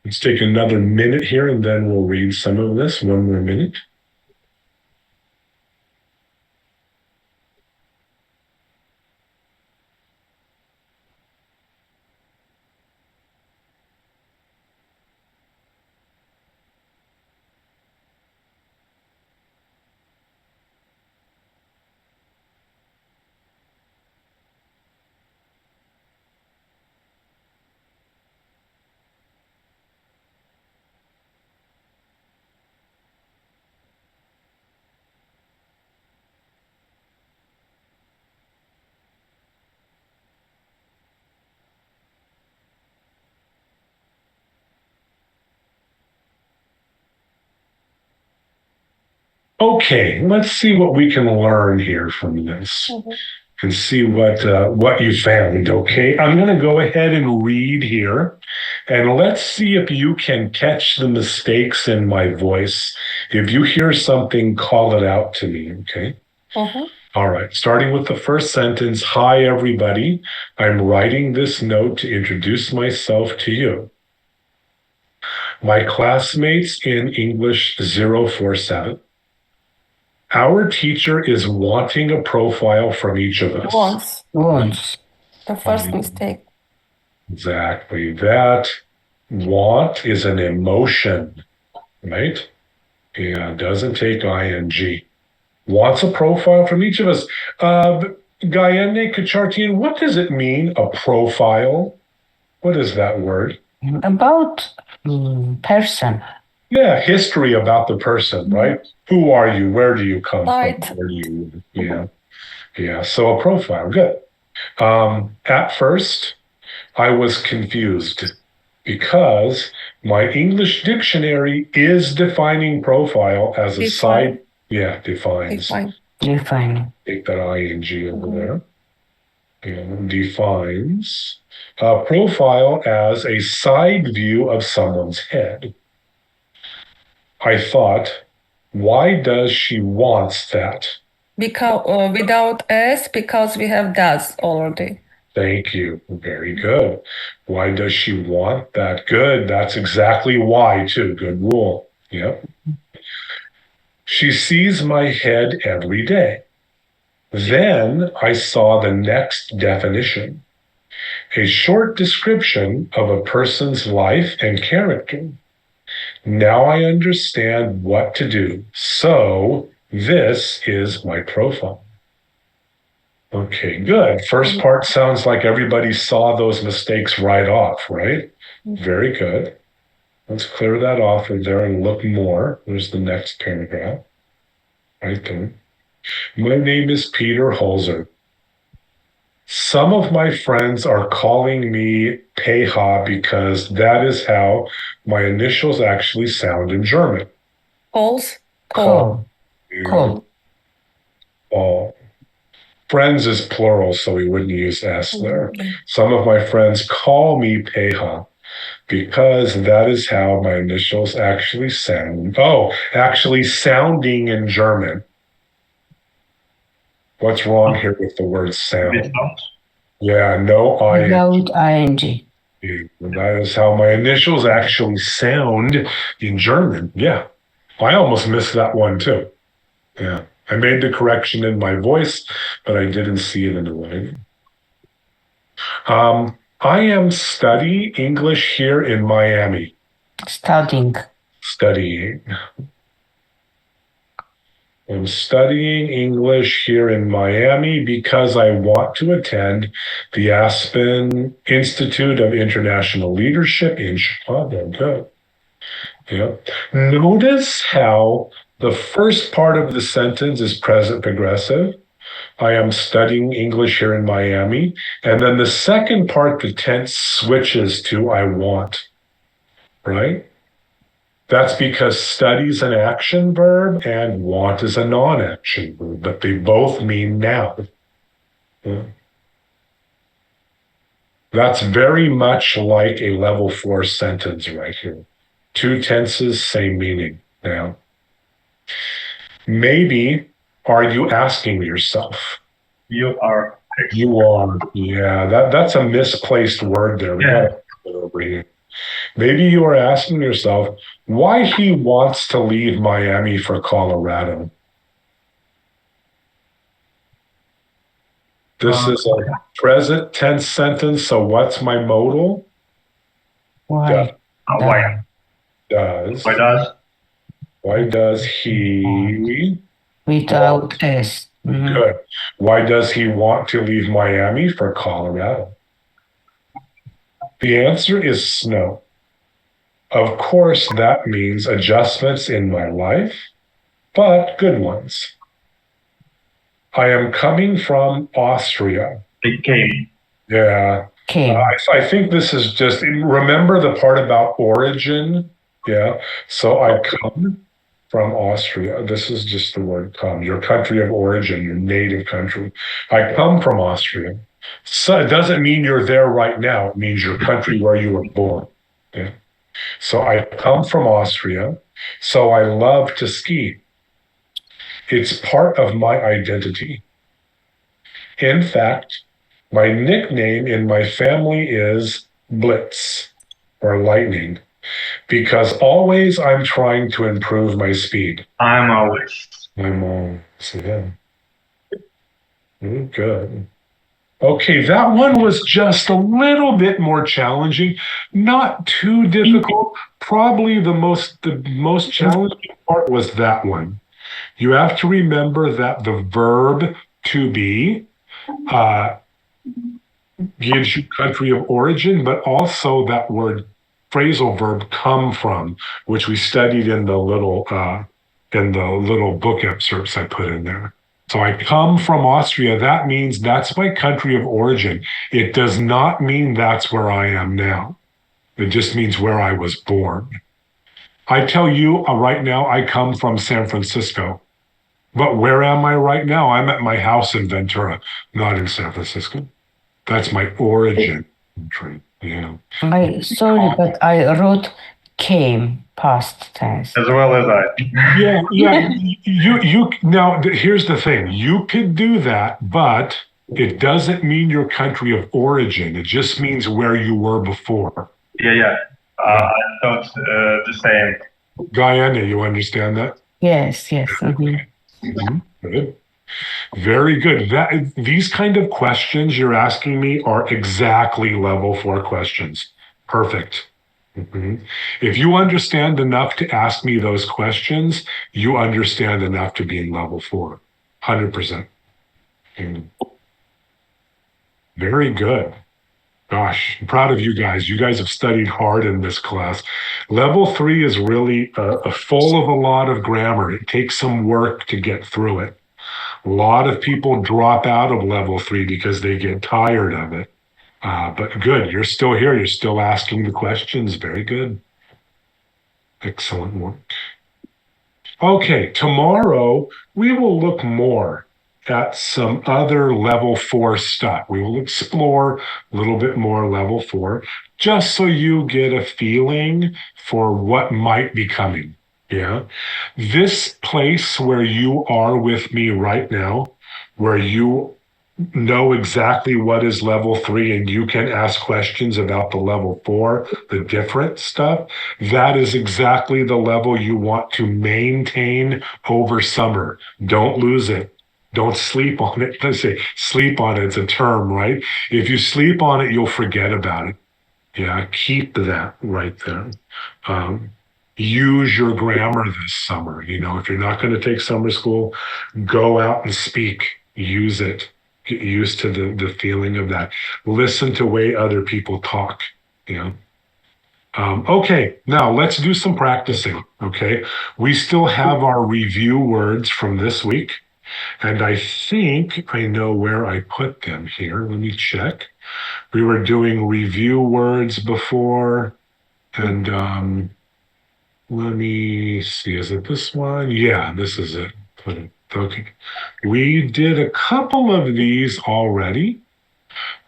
S1: Let's take another minute here and then we'll read some of this. One more minute. Okay, let's see what we can learn here from this and see what you found. Okay, I'm going to go ahead and read here, and let's see if you can catch the mistakes in my voice. If you hear something, call it out to me. Okay. All right, starting with the first sentence. Hi, everybody. I'm writing this note to introduce myself to you. My classmates in English 047. Our teacher is wanting a profile from each of us.
S2: Wants. The first mistake.
S1: Exactly. That want is an emotion, right? Yeah, doesn't take ing. Wants a profile from each of us. Gayane Kachartian, what does it mean, a profile? What is that word?
S4: About person.
S1: Yeah, history about the person, right? Who are you? Where do you come
S2: Right.
S1: from? Where do you, yeah. Yeah, so a profile, good. At first, I was confused because my English dictionary is defining profile as a
S2: Define.
S1: side, defines.
S2: Define.
S4: Define.
S1: Take that ing over there. And defines profile as a side view of someone's head. I thought, why does she wants that?
S2: Because without S, because we have does already.
S1: Thank you. Very good. Why does she want that? Good. That's exactly why, too. Good rule. Yep. She sees my head every day. Then I saw the next definition, a short description of a person's life and character. Now I understand what to do. So this is my profile. Okay, good. First part sounds like everybody saw those mistakes right off, right? Very good. Let's clear that off in there and look more. There's the next paragraph. Right there. My name is Peter Holzer. Some of my friends are calling me Peha because that is how my initials actually sound in German.
S2: Calls.
S4: Call. Call.
S1: All. Friends is plural, so we wouldn't use S there. Some of my friends call me Peha because that is how my initials actually sound. Oh, actually sounding in German. What's wrong here with the word sound? Yeah, no I.
S4: Without ing.
S1: That is how my initials actually sound in German. Yeah. I almost missed that one too. Yeah. I made the correction in my voice, but I didn't see it in the writing. I am studying English here in Miami.
S4: Studying.
S1: Studying. I'm studying English here in Miami because I want to attend the Aspen Institute of International Leadership in Chicago. Good. Yeah. Notice how the first part of the sentence is present progressive. I am studying English here in Miami. And then the second part, the tense switches to I want, right? That's because study is an action verb and want is a non-action verb, but they both mean now. Yeah. That's very much like a level 4 sentence right here. Two tenses, same meaning now. Maybe, are you asking yourself?
S8: You are.
S1: You are. Yeah, that's a misplaced word there. We gotta put it over here. Maybe you are asking yourself why he wants to leave Miami for Colorado. This is a present tense sentence, so what's my modal?
S4: Why?
S8: Why?
S1: Does.
S8: Why does?
S1: Why does he?
S4: Without S. Mhm.
S1: Good. Why does he want to leave Miami for Colorado? The answer is snow. Of course, that means adjustments in my life, but good ones. I am coming from Austria.
S8: It came.
S1: Yeah.
S4: Came.
S1: I think this is just, remember the part about origin? Yeah. So I come from Austria. This is just the word come, your country of origin, your native country. I come from Austria. So it doesn't mean you're there right now. It means your country where you were born. Yeah. So I come from Austria. So I love to ski. It's part of my identity. In fact, my nickname in my family is Blitz or Lightning because always I'm trying to improve my speed.
S8: I'm always.
S1: Yeah. Good. Okay, that one was just a little bit more challenging, not too difficult. Probably the most challenging part was that one. You have to remember that the verb to be gives you country of origin, but also that word phrasal verb come from, which we studied in the little book excerpts I put in there. So I come from Austria. That means that's my country of origin. It does not mean that's where I am now. It just means where I was born. I tell you right now, I come from San Francisco. But where am I right now? I'm at my house in Ventura, not in San Francisco. That's my origin country. Yeah.
S4: Sorry, but I wrote came past tense.
S8: As well as I.
S1: Yeah. You now here's the thing. You could do that, but it doesn't mean your country of origin. It just means where you were before.
S8: Yeah. I thought the same.
S1: Guyana, you understand that?
S4: Yes. Mm-hmm.
S1: Good. Very good. These kind of questions you're asking me are exactly level 4 questions. Perfect. Mm-hmm. If you understand enough to ask me those questions, you understand enough to be in level 4. 100%. Very good. Gosh, I'm proud of you guys. You guys have studied hard in this class. Level 3 is really full of a lot of grammar. It takes some work to get through it. A lot of people drop out of level 3 because they get tired of it. But good, you're still here. You're still asking the questions. Very good. Excellent work. Okay, tomorrow we will look more at some other level 4 stuff. We will explore a little bit more level 4, just so you get a feeling for what might be coming. Yeah. This place where you are with me right now, where you know exactly what is level 3 and you can ask questions about the level 4, the different stuff, that is exactly the level you want to maintain over summer. Don't lose it. Don't sleep on it. Let's say sleep on it. It's a term, right? If you sleep on it, you'll forget about it. Yeah, keep that right there. Use your grammar this summer. You know, if you're not going to take summer school, go out and speak. Use it. Get used to the feeling of that. Listen to the way other people talk. You know. Okay, now let's do some practicing. Okay, we still have our review words from this week. And I think I know where I put them here. Let me check. We were doing review words before. And let me see. Is it this one? Yeah, this is it. Put it. Okay. We did a couple of these already.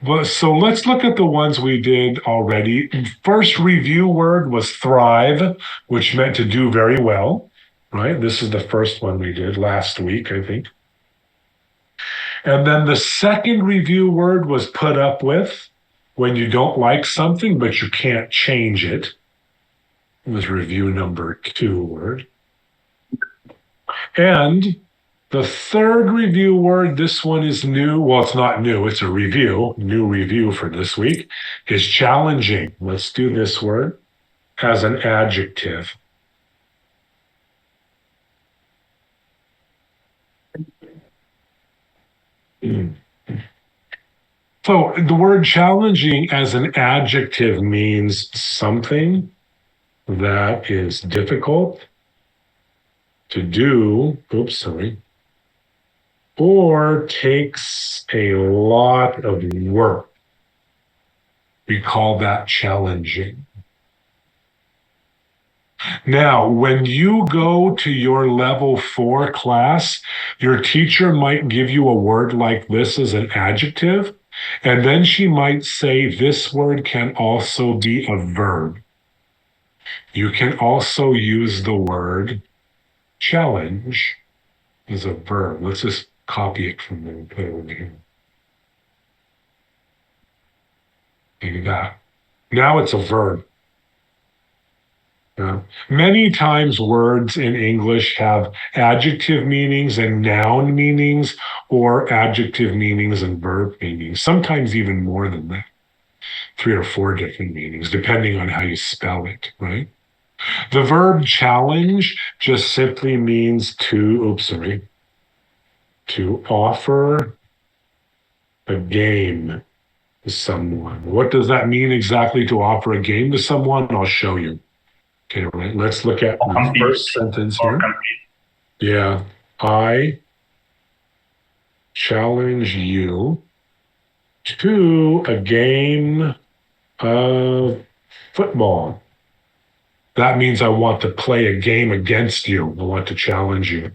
S1: But so let's look at the ones we did already. First review word was thrive, which meant to do very well. Right? This is the first one we did last week, I think. And then the second review word was put up with, when you don't like something, but you can't change it. It was review number 2 word. And the third review word, this one is new. Well, it's not new. It's a review. New review for this week is challenging. Let's do this word as an adjective. So the word challenging as an adjective means something that is difficult to do, or takes a lot of work. We call that challenging. Now, when you go to your level 4 class, your teacher might give you a word like this as an adjective, and then she might say this word can also be a verb. You can also use the word challenge as a verb. Let's just copy it from there and put it over here. Maybe that. Now it's a verb. Many times words in English have adjective meanings and noun meanings, or adjective meanings and verb meanings, sometimes even more than that. 3 or 4 different meanings, depending on how you spell it, right? The verb challenge just simply means to offer a game. someone. What does that mean exactly to offer a game to someone? I'll show you. Okay, right. Let's look at the first sentence here. Yeah. I challenge you to a game of football. That means I want to play a game against you. I want to challenge you,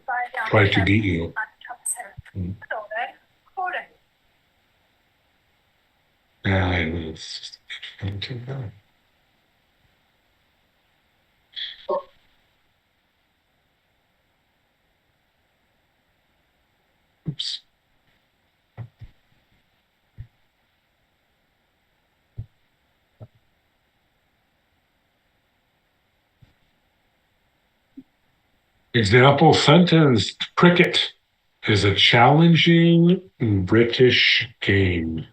S1: try to beat you. Oops. Example sentence, cricket is a challenging British game.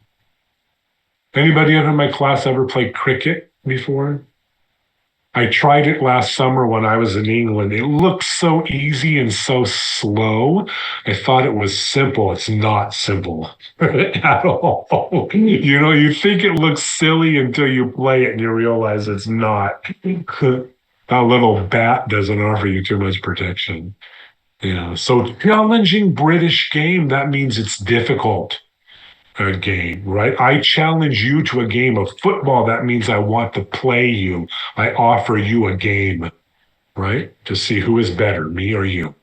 S1: Anybody in my class ever played cricket before? I tried it last summer when I was in England. It looked so easy and so slow. I thought it was simple. It's not simple at all. You know, you think it looks silly until you play it and you realize it's not. That little bat doesn't offer you too much protection. So challenging British game, that means it's difficult. A game, right? I challenge you to a game of football. That means I want to play you. I offer you a game, right? To see who is better, me or you.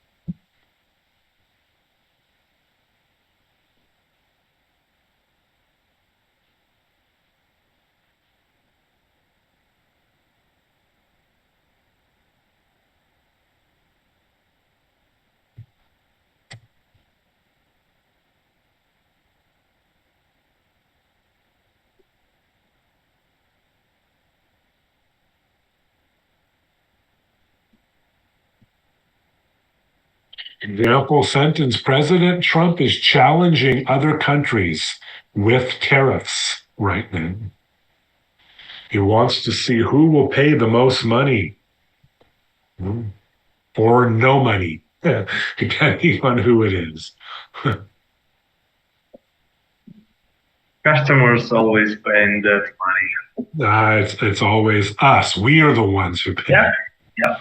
S1: Example sentence, President Trump is challenging other countries with tariffs right now. He wants to see who will pay the most money or no money, depending on who it is.
S8: Customers always paying that money.
S1: It's always us. We are the ones who pay.
S8: Yeah.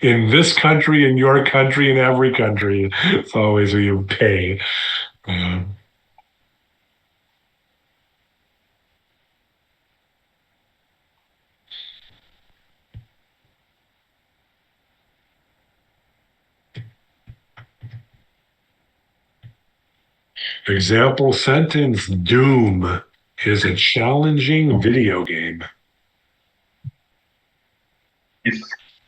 S1: In this country, in your country, in every country, it's always who you pay. Example sentence, Doom is a challenging video game.
S8: It's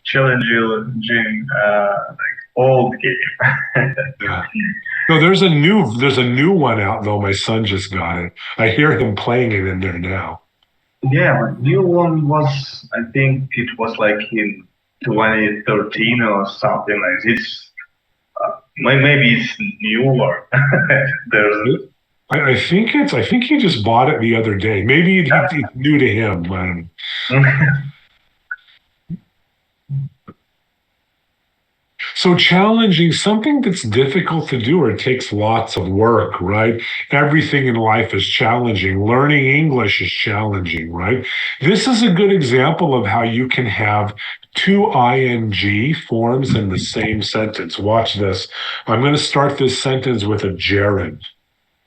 S8: challenging, like old game.
S1: Yeah. No, there's a new one out though. My son just got it. I hear him playing it in there now.
S8: Yeah, but new one was, I think it was like in 2013 or something like this. Maybe it's newer.
S1: I think he just bought it the other day. Maybe it's new to him. So challenging, something that's difficult to do or takes lots of work, right? Everything in life is challenging. Learning English is challenging, right? This is a good example of how you can have two ing forms in the same sentence. Watch this. I'm going to start this sentence with a gerund,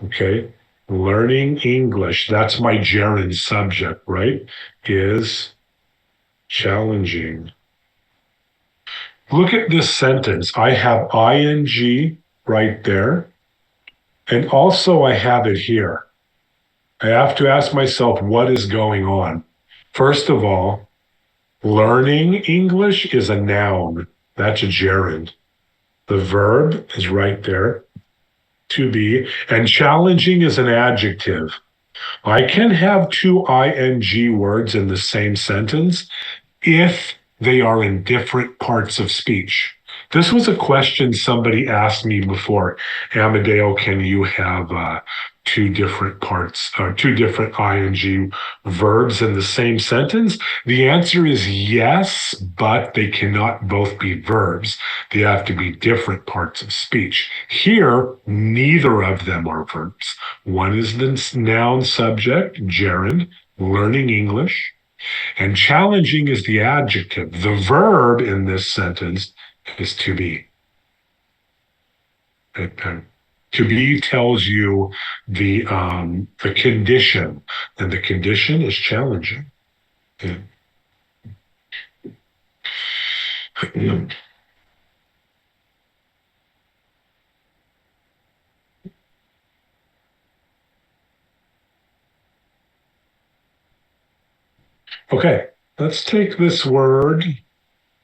S1: okay? Learning English, that's my gerund subject, right? Is challenging. Look at this sentence. I have ing right there. And also I have it here. I have to ask myself, what is going on? First of all, learning English is a noun. That's a gerund. The verb is right there, to be. And challenging is an adjective. I can have two ing words in the same sentence if they are in different parts of speech. This was a question somebody asked me before. Amadeo, can you have two different parts, or two different ing verbs in the same sentence? The answer is yes, but they cannot both be verbs. They have to be different parts of speech. Here, neither of them are verbs. One is the noun subject, gerund, learning English, and challenging is the adjective. The verb in this sentence is to be. To be tells you the condition, and the condition is challenging. Yeah. Okay, let's take this word,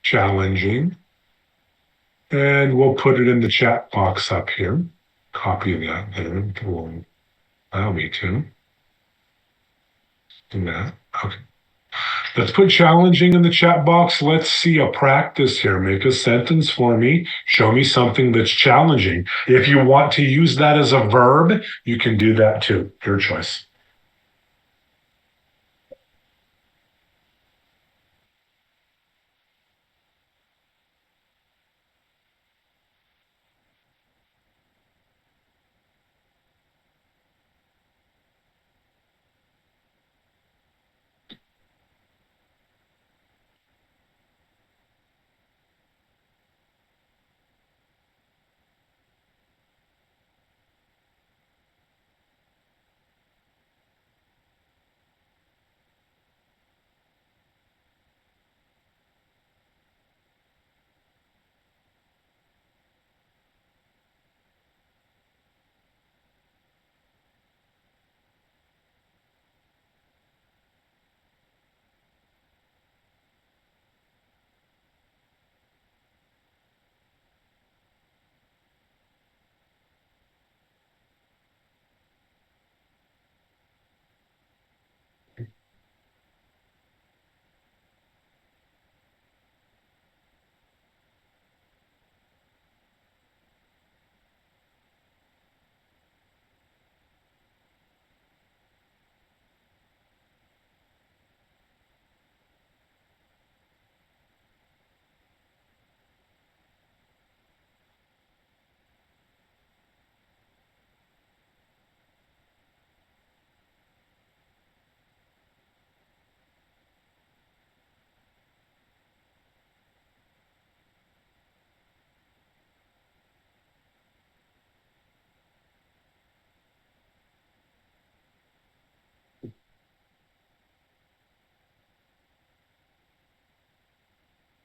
S1: challenging, and we'll put it in the chat box up here. Copy that there. It will allow me to do that. Okay. Let's put challenging in the chat box. Let's see a practice here. Make a sentence for me. Show me something that's challenging. If you want to use that as a verb, you can do that too. Your choice.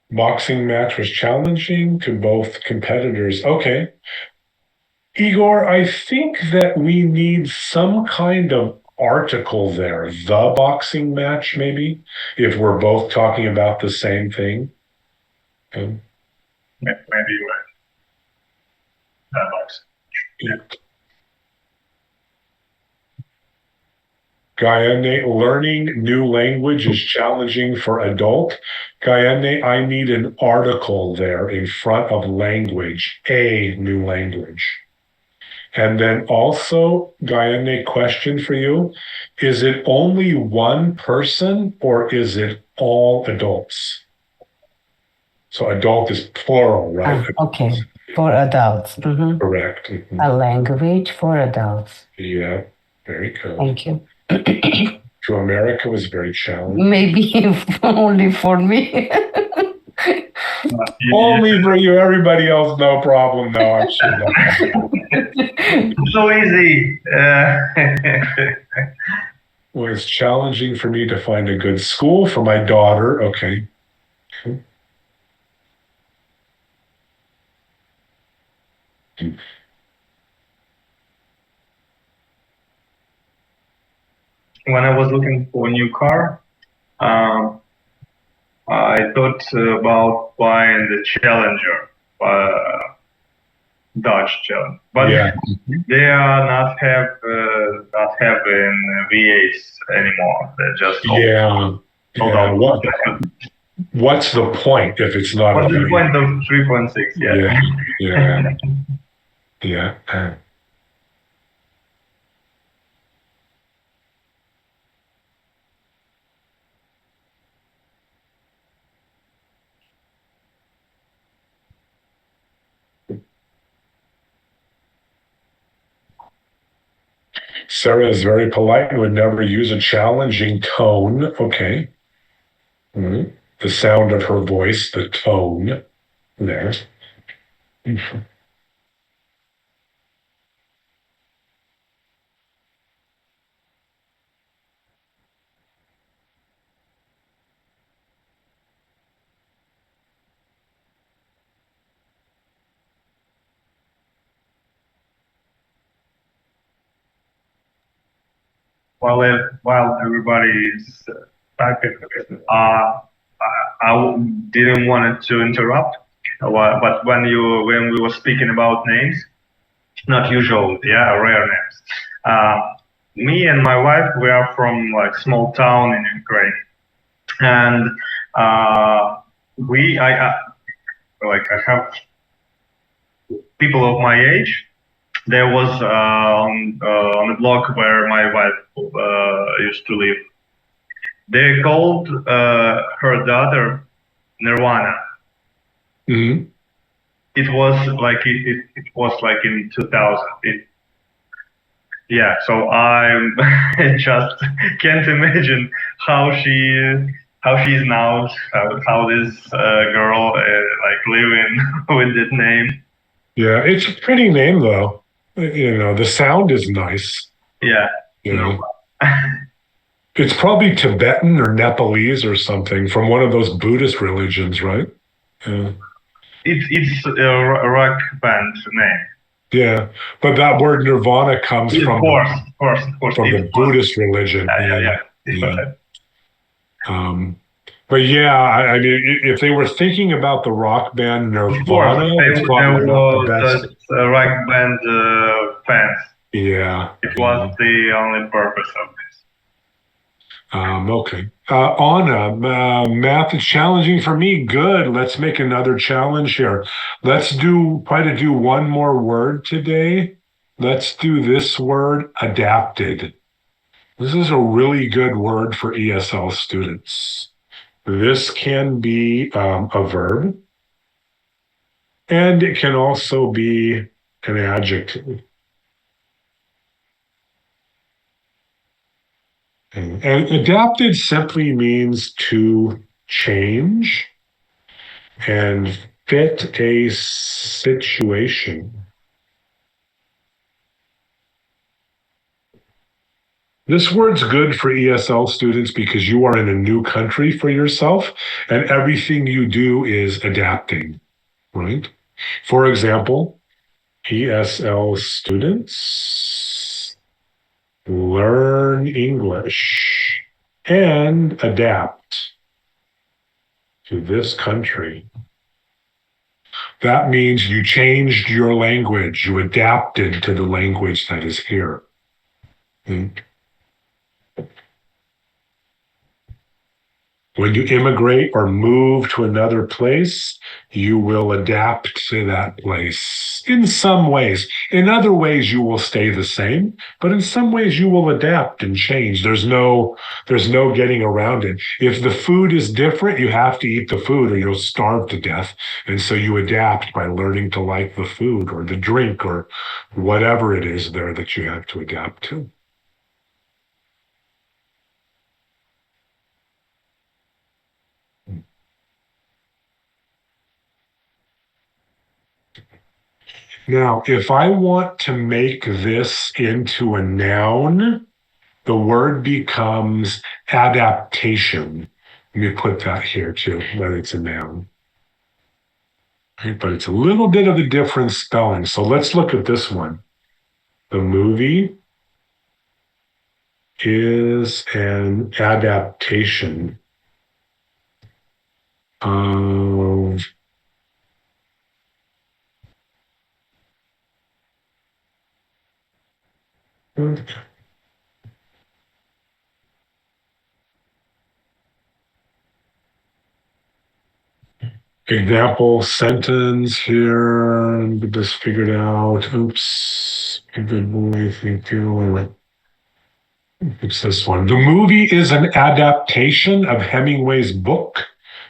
S1: Boxing match was challenging to both competitors. Okay. Igor, I think that we need some kind of article there. The boxing match, maybe, if we're both talking about the same thing. Okay.
S8: Maybe you're right. That box. Yeah.
S1: Guyane, learning new language is challenging for adult. Guyane, I need an article there in front of language, a new language. And then also, Guyane, question for you. Is it only one person or is it all adults? So adult is plural, right?
S4: Okay, for adults. Mhm.
S1: Correct. Mhm.
S4: A language for adults.
S1: Yeah, very good.
S4: Thank you.
S1: To America was very challenging.
S4: Maybe only for me.
S1: Only for you, everybody else, no problem. No, I'm sure that
S8: So easy.
S1: was challenging for me to find a good school for my daughter. Okay.
S8: When I was looking for a new car, I thought about buying the Challenger, Dodge Challenger, but
S1: Yeah.
S8: they are not having V8s anymore. They're just
S1: Yeah. What's the point if it's not
S8: What's
S1: a
S8: the point of 3.6?
S1: Yeah. Yeah. Yeah. Sarah is very polite and would never use a challenging tone. Okay. The sound of her voice, the tone there.
S8: While everybody is typing, I didn't want to interrupt, but when we were speaking about names, not usual, rare names. Me and my wife, we are from like small town in Ukraine, and I have people of my age. There was on the block where my wife used to live. They called her daughter Nirvana.
S1: Mm-hmm.
S8: It was like in 2000. So I just can't imagine how she's now, how this girl living with that name.
S1: Yeah, it's a pretty name though. The sound is nice.
S8: Yeah.
S1: It's probably Tibetan or Nepalese or something from one of those Buddhist religions, right? Yeah.
S8: It's a rock band name.
S1: Yeah, but that word Nirvana comes from the Buddhist religion.
S8: Yeah.
S1: But I mean, if they were thinking about the rock band Nirvana, it's probably not the best.
S8: Rock band fans.
S1: Yeah.
S8: It was the only purpose of this.
S1: Okay. Anna, math is challenging for me. Good. Let's make another challenge here. Let's try to do one more word today. Let's do this word, adapted. This is a really good word for ESL students. This can be a verb, and it can also be an adjective. And adapted simply means to change and fit a situation. This word's good for ESL students because you are in a new country for yourself and everything you do is adapting, right? For example, ESL students learn English and adapt to this country. That means you changed your language, you adapted to the language that is here. When you immigrate or move to another place, you will adapt to that place in some ways. In other ways, you will stay the same, but in some ways you will adapt and change. There's no getting around it. If the food is different, you have to eat the food or you'll starve to death. And so you adapt by learning to like the food or the drink or whatever it is there that you have to adapt to. Now, if I want to make this into a noun, the word becomes adaptation. Let me put that here too, that it's a noun. Right, but it's a little bit of a different spelling. So let's look at this one. The movie is an adaptation of example sentence here. Get this figured out. Oops. Good boy. Thank you. It's this one. The movie is an adaptation of Hemingway's book,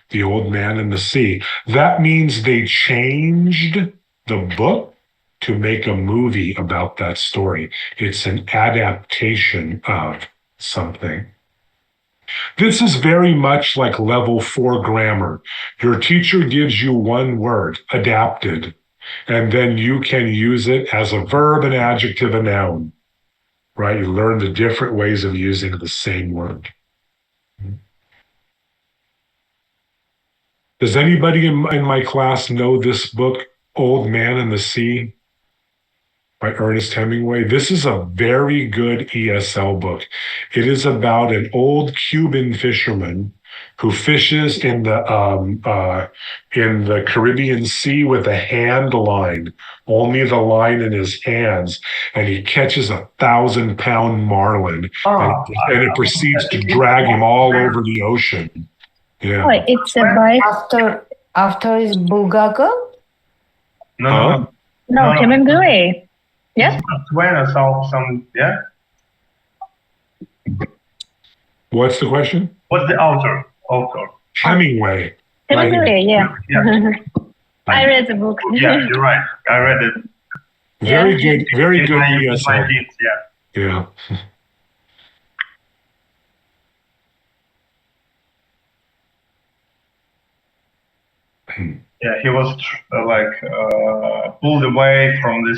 S1: The Old Man and the Sea. That means they changed the book to make a movie about that story. It's an adaptation of something. This is very much like level 4 grammar. Your teacher gives you one word, adapted, and then you can use it as a verb, an adjective, a noun, right? You learn the different ways of using the same word. Does anybody in my class know this book, Old Man and the Sea, by Ernest Hemingway? This is a very good ESL book. It is about an old Cuban fisherman who fishes in the Caribbean Sea with a hand line, only the line in his hands, and he catches 1,000-pound marlin, and it proceeds to drag him all over the ocean. Yeah.
S5: Oh, it's a bike.
S6: After is Bulgakov?
S8: No,
S5: No, Hemingway. Yeah.
S8: Twain or some, yeah.
S1: What's the question?
S8: What's the author?
S1: Hemingway.
S5: Hemingway, yeah. I read the book.
S8: Yeah, you're right. I read it.
S1: Very good. Very good.
S8: In my teens, yeah.
S1: Yeah.
S8: Yeah, he was pulled away from the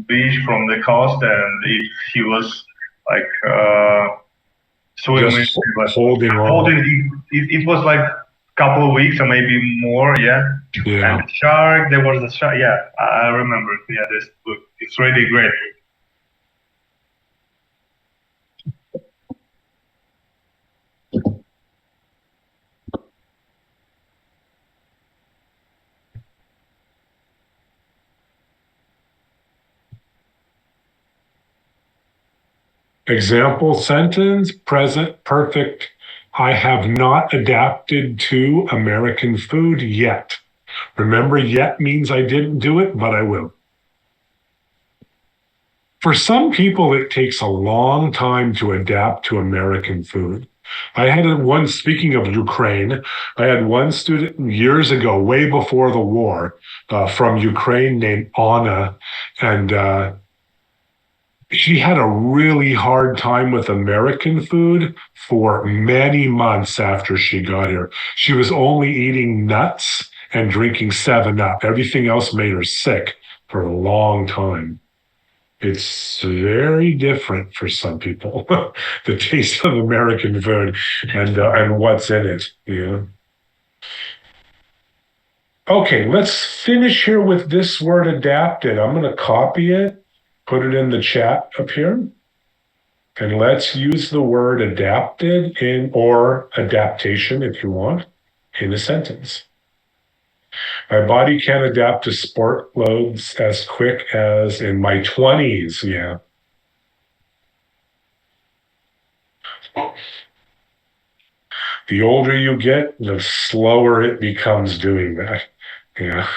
S8: beach, from the coast, and he was swimming.
S1: Just holding on.
S8: It was like a couple of weeks or maybe more, yeah.
S1: Yeah.
S8: And the shark, there was the shark. Yeah, I remember. Yeah, this book. It's really great.
S1: Example sentence, present perfect. I have not adapted to American food yet. Remember, yet means I didn't do it, but I will. For some people, it takes a long time to adapt to American food. I had one, speaking of Ukraine, I had one student years ago, way before the war, from Ukraine named Anna, and she had a really hard time with American food for many months after she got here. She was only eating nuts and drinking 7-Up. Everything else made her sick for a long time. It's very different for some people, the taste of American food and what's in it. Yeah. Okay, let's finish here with this word adapted. I'm going to copy it, put it in the chat up here. And let's use the word adapted or adaptation, if you want, in a sentence. My body can't adapt to sport loads as quick as in my 20s. Yeah. The older you get, the slower it becomes doing that. Yeah.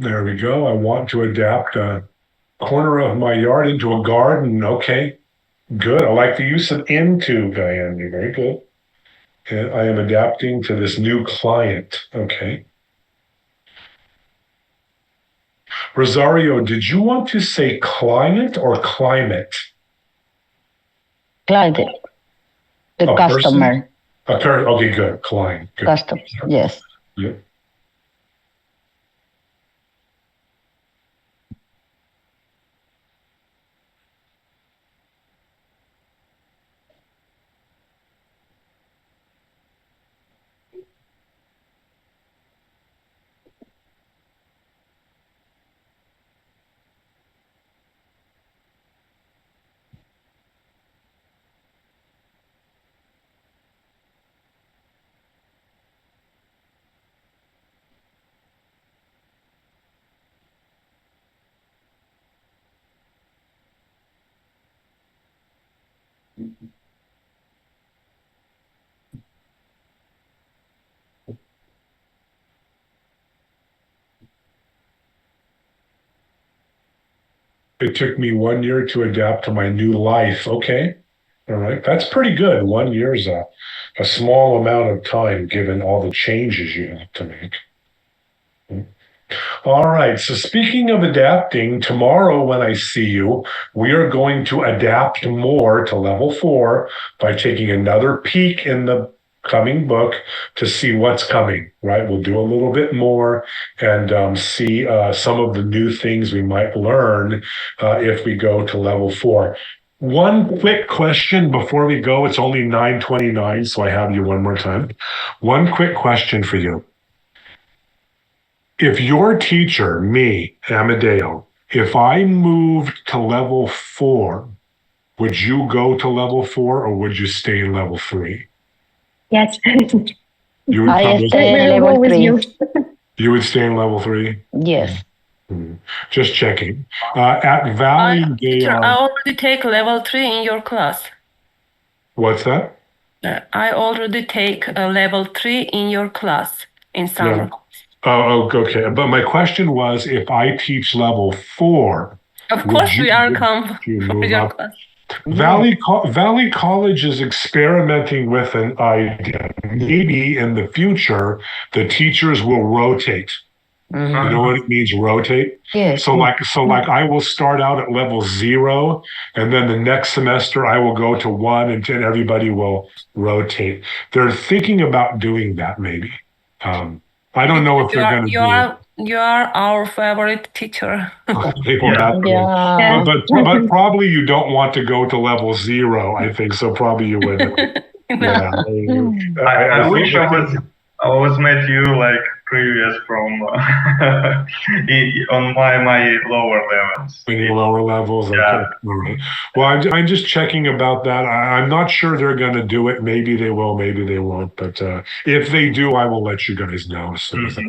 S1: There we go. I want to adapt a corner of my yard into a garden. Okay, good. I like the use of into, Gayandi. Very good. And I am adapting to this new client. Okay. Rosario, did you want to say client or climate?
S3: Client. The
S1: A
S3: customer.
S1: Okay, good. Client. Good.
S3: Customer. Yes.
S1: Yep. It took me 1 year to adapt to my new life. Okay. All right. That's pretty good. 1 year is a small amount of time given all the changes you have to make. All right. So speaking of adapting, tomorrow when I see you, we are going to adapt more to level 4 by taking another peek in the coming book to see what's coming, right? We'll do a little bit more and see some of the new things we might learn if we go to level 4. One quick question before we go. It's only 9:29, so I have you one more time. One quick question for you. If your teacher, me, Amadeo, if I moved to level 4, would you go to level 4 or would you stay in level 3?
S5: Yes.
S1: You would
S3: I
S1: come with
S3: stay
S1: me?
S3: in
S5: I will
S3: level
S5: go with
S3: 3.
S5: you.
S1: You would stay in level 3?
S3: Yes.
S1: Just checking. At Valley
S2: Teacher, I
S1: Gale,
S2: already take level 3 in your class.
S1: what's that?
S2: I already take level 3 in your class in summer.
S1: Oh, okay. But my question was, if I teach level 4,
S2: Of
S1: would
S2: course,
S1: you-
S2: we are
S1: would
S2: come
S1: you
S2: for
S1: move
S2: your
S1: up?
S2: class.
S1: Valley College is experimenting with an idea. Maybe in the future, the teachers will rotate. You know what it means, rotate?
S3: Yes.
S1: So like I will start out at level 0, and then the next semester I will go to 1, and then everybody will rotate. They're thinking about doing that maybe. I don't know if they're going to do it.
S2: You are our favorite teacher.
S3: Yeah.
S1: But probably you don't want to go to level 0, I think, so probably you wouldn't. Yeah.
S8: I wish I was met you like previous from on my lower levels.
S1: Any lower levels? Okay.
S8: Yeah.
S1: All right. Well, I'm just checking about that. I'm not sure they're going to do it. Maybe they will, maybe they won't. But if they do, I will let you guys know as soon as I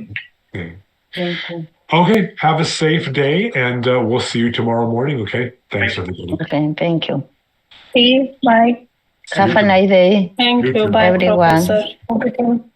S1: can.
S3: Thank you.
S1: Okay. Have a safe day, and we'll see you tomorrow morning. Okay. Thanks, everybody.
S3: Okay, thank you.
S5: See you. Bye.
S3: Have a nice day,
S7: Thank
S1: You
S7: you.
S1: too.
S7: Bye,
S3: everyone.
S7: Professor.
S5: Everything.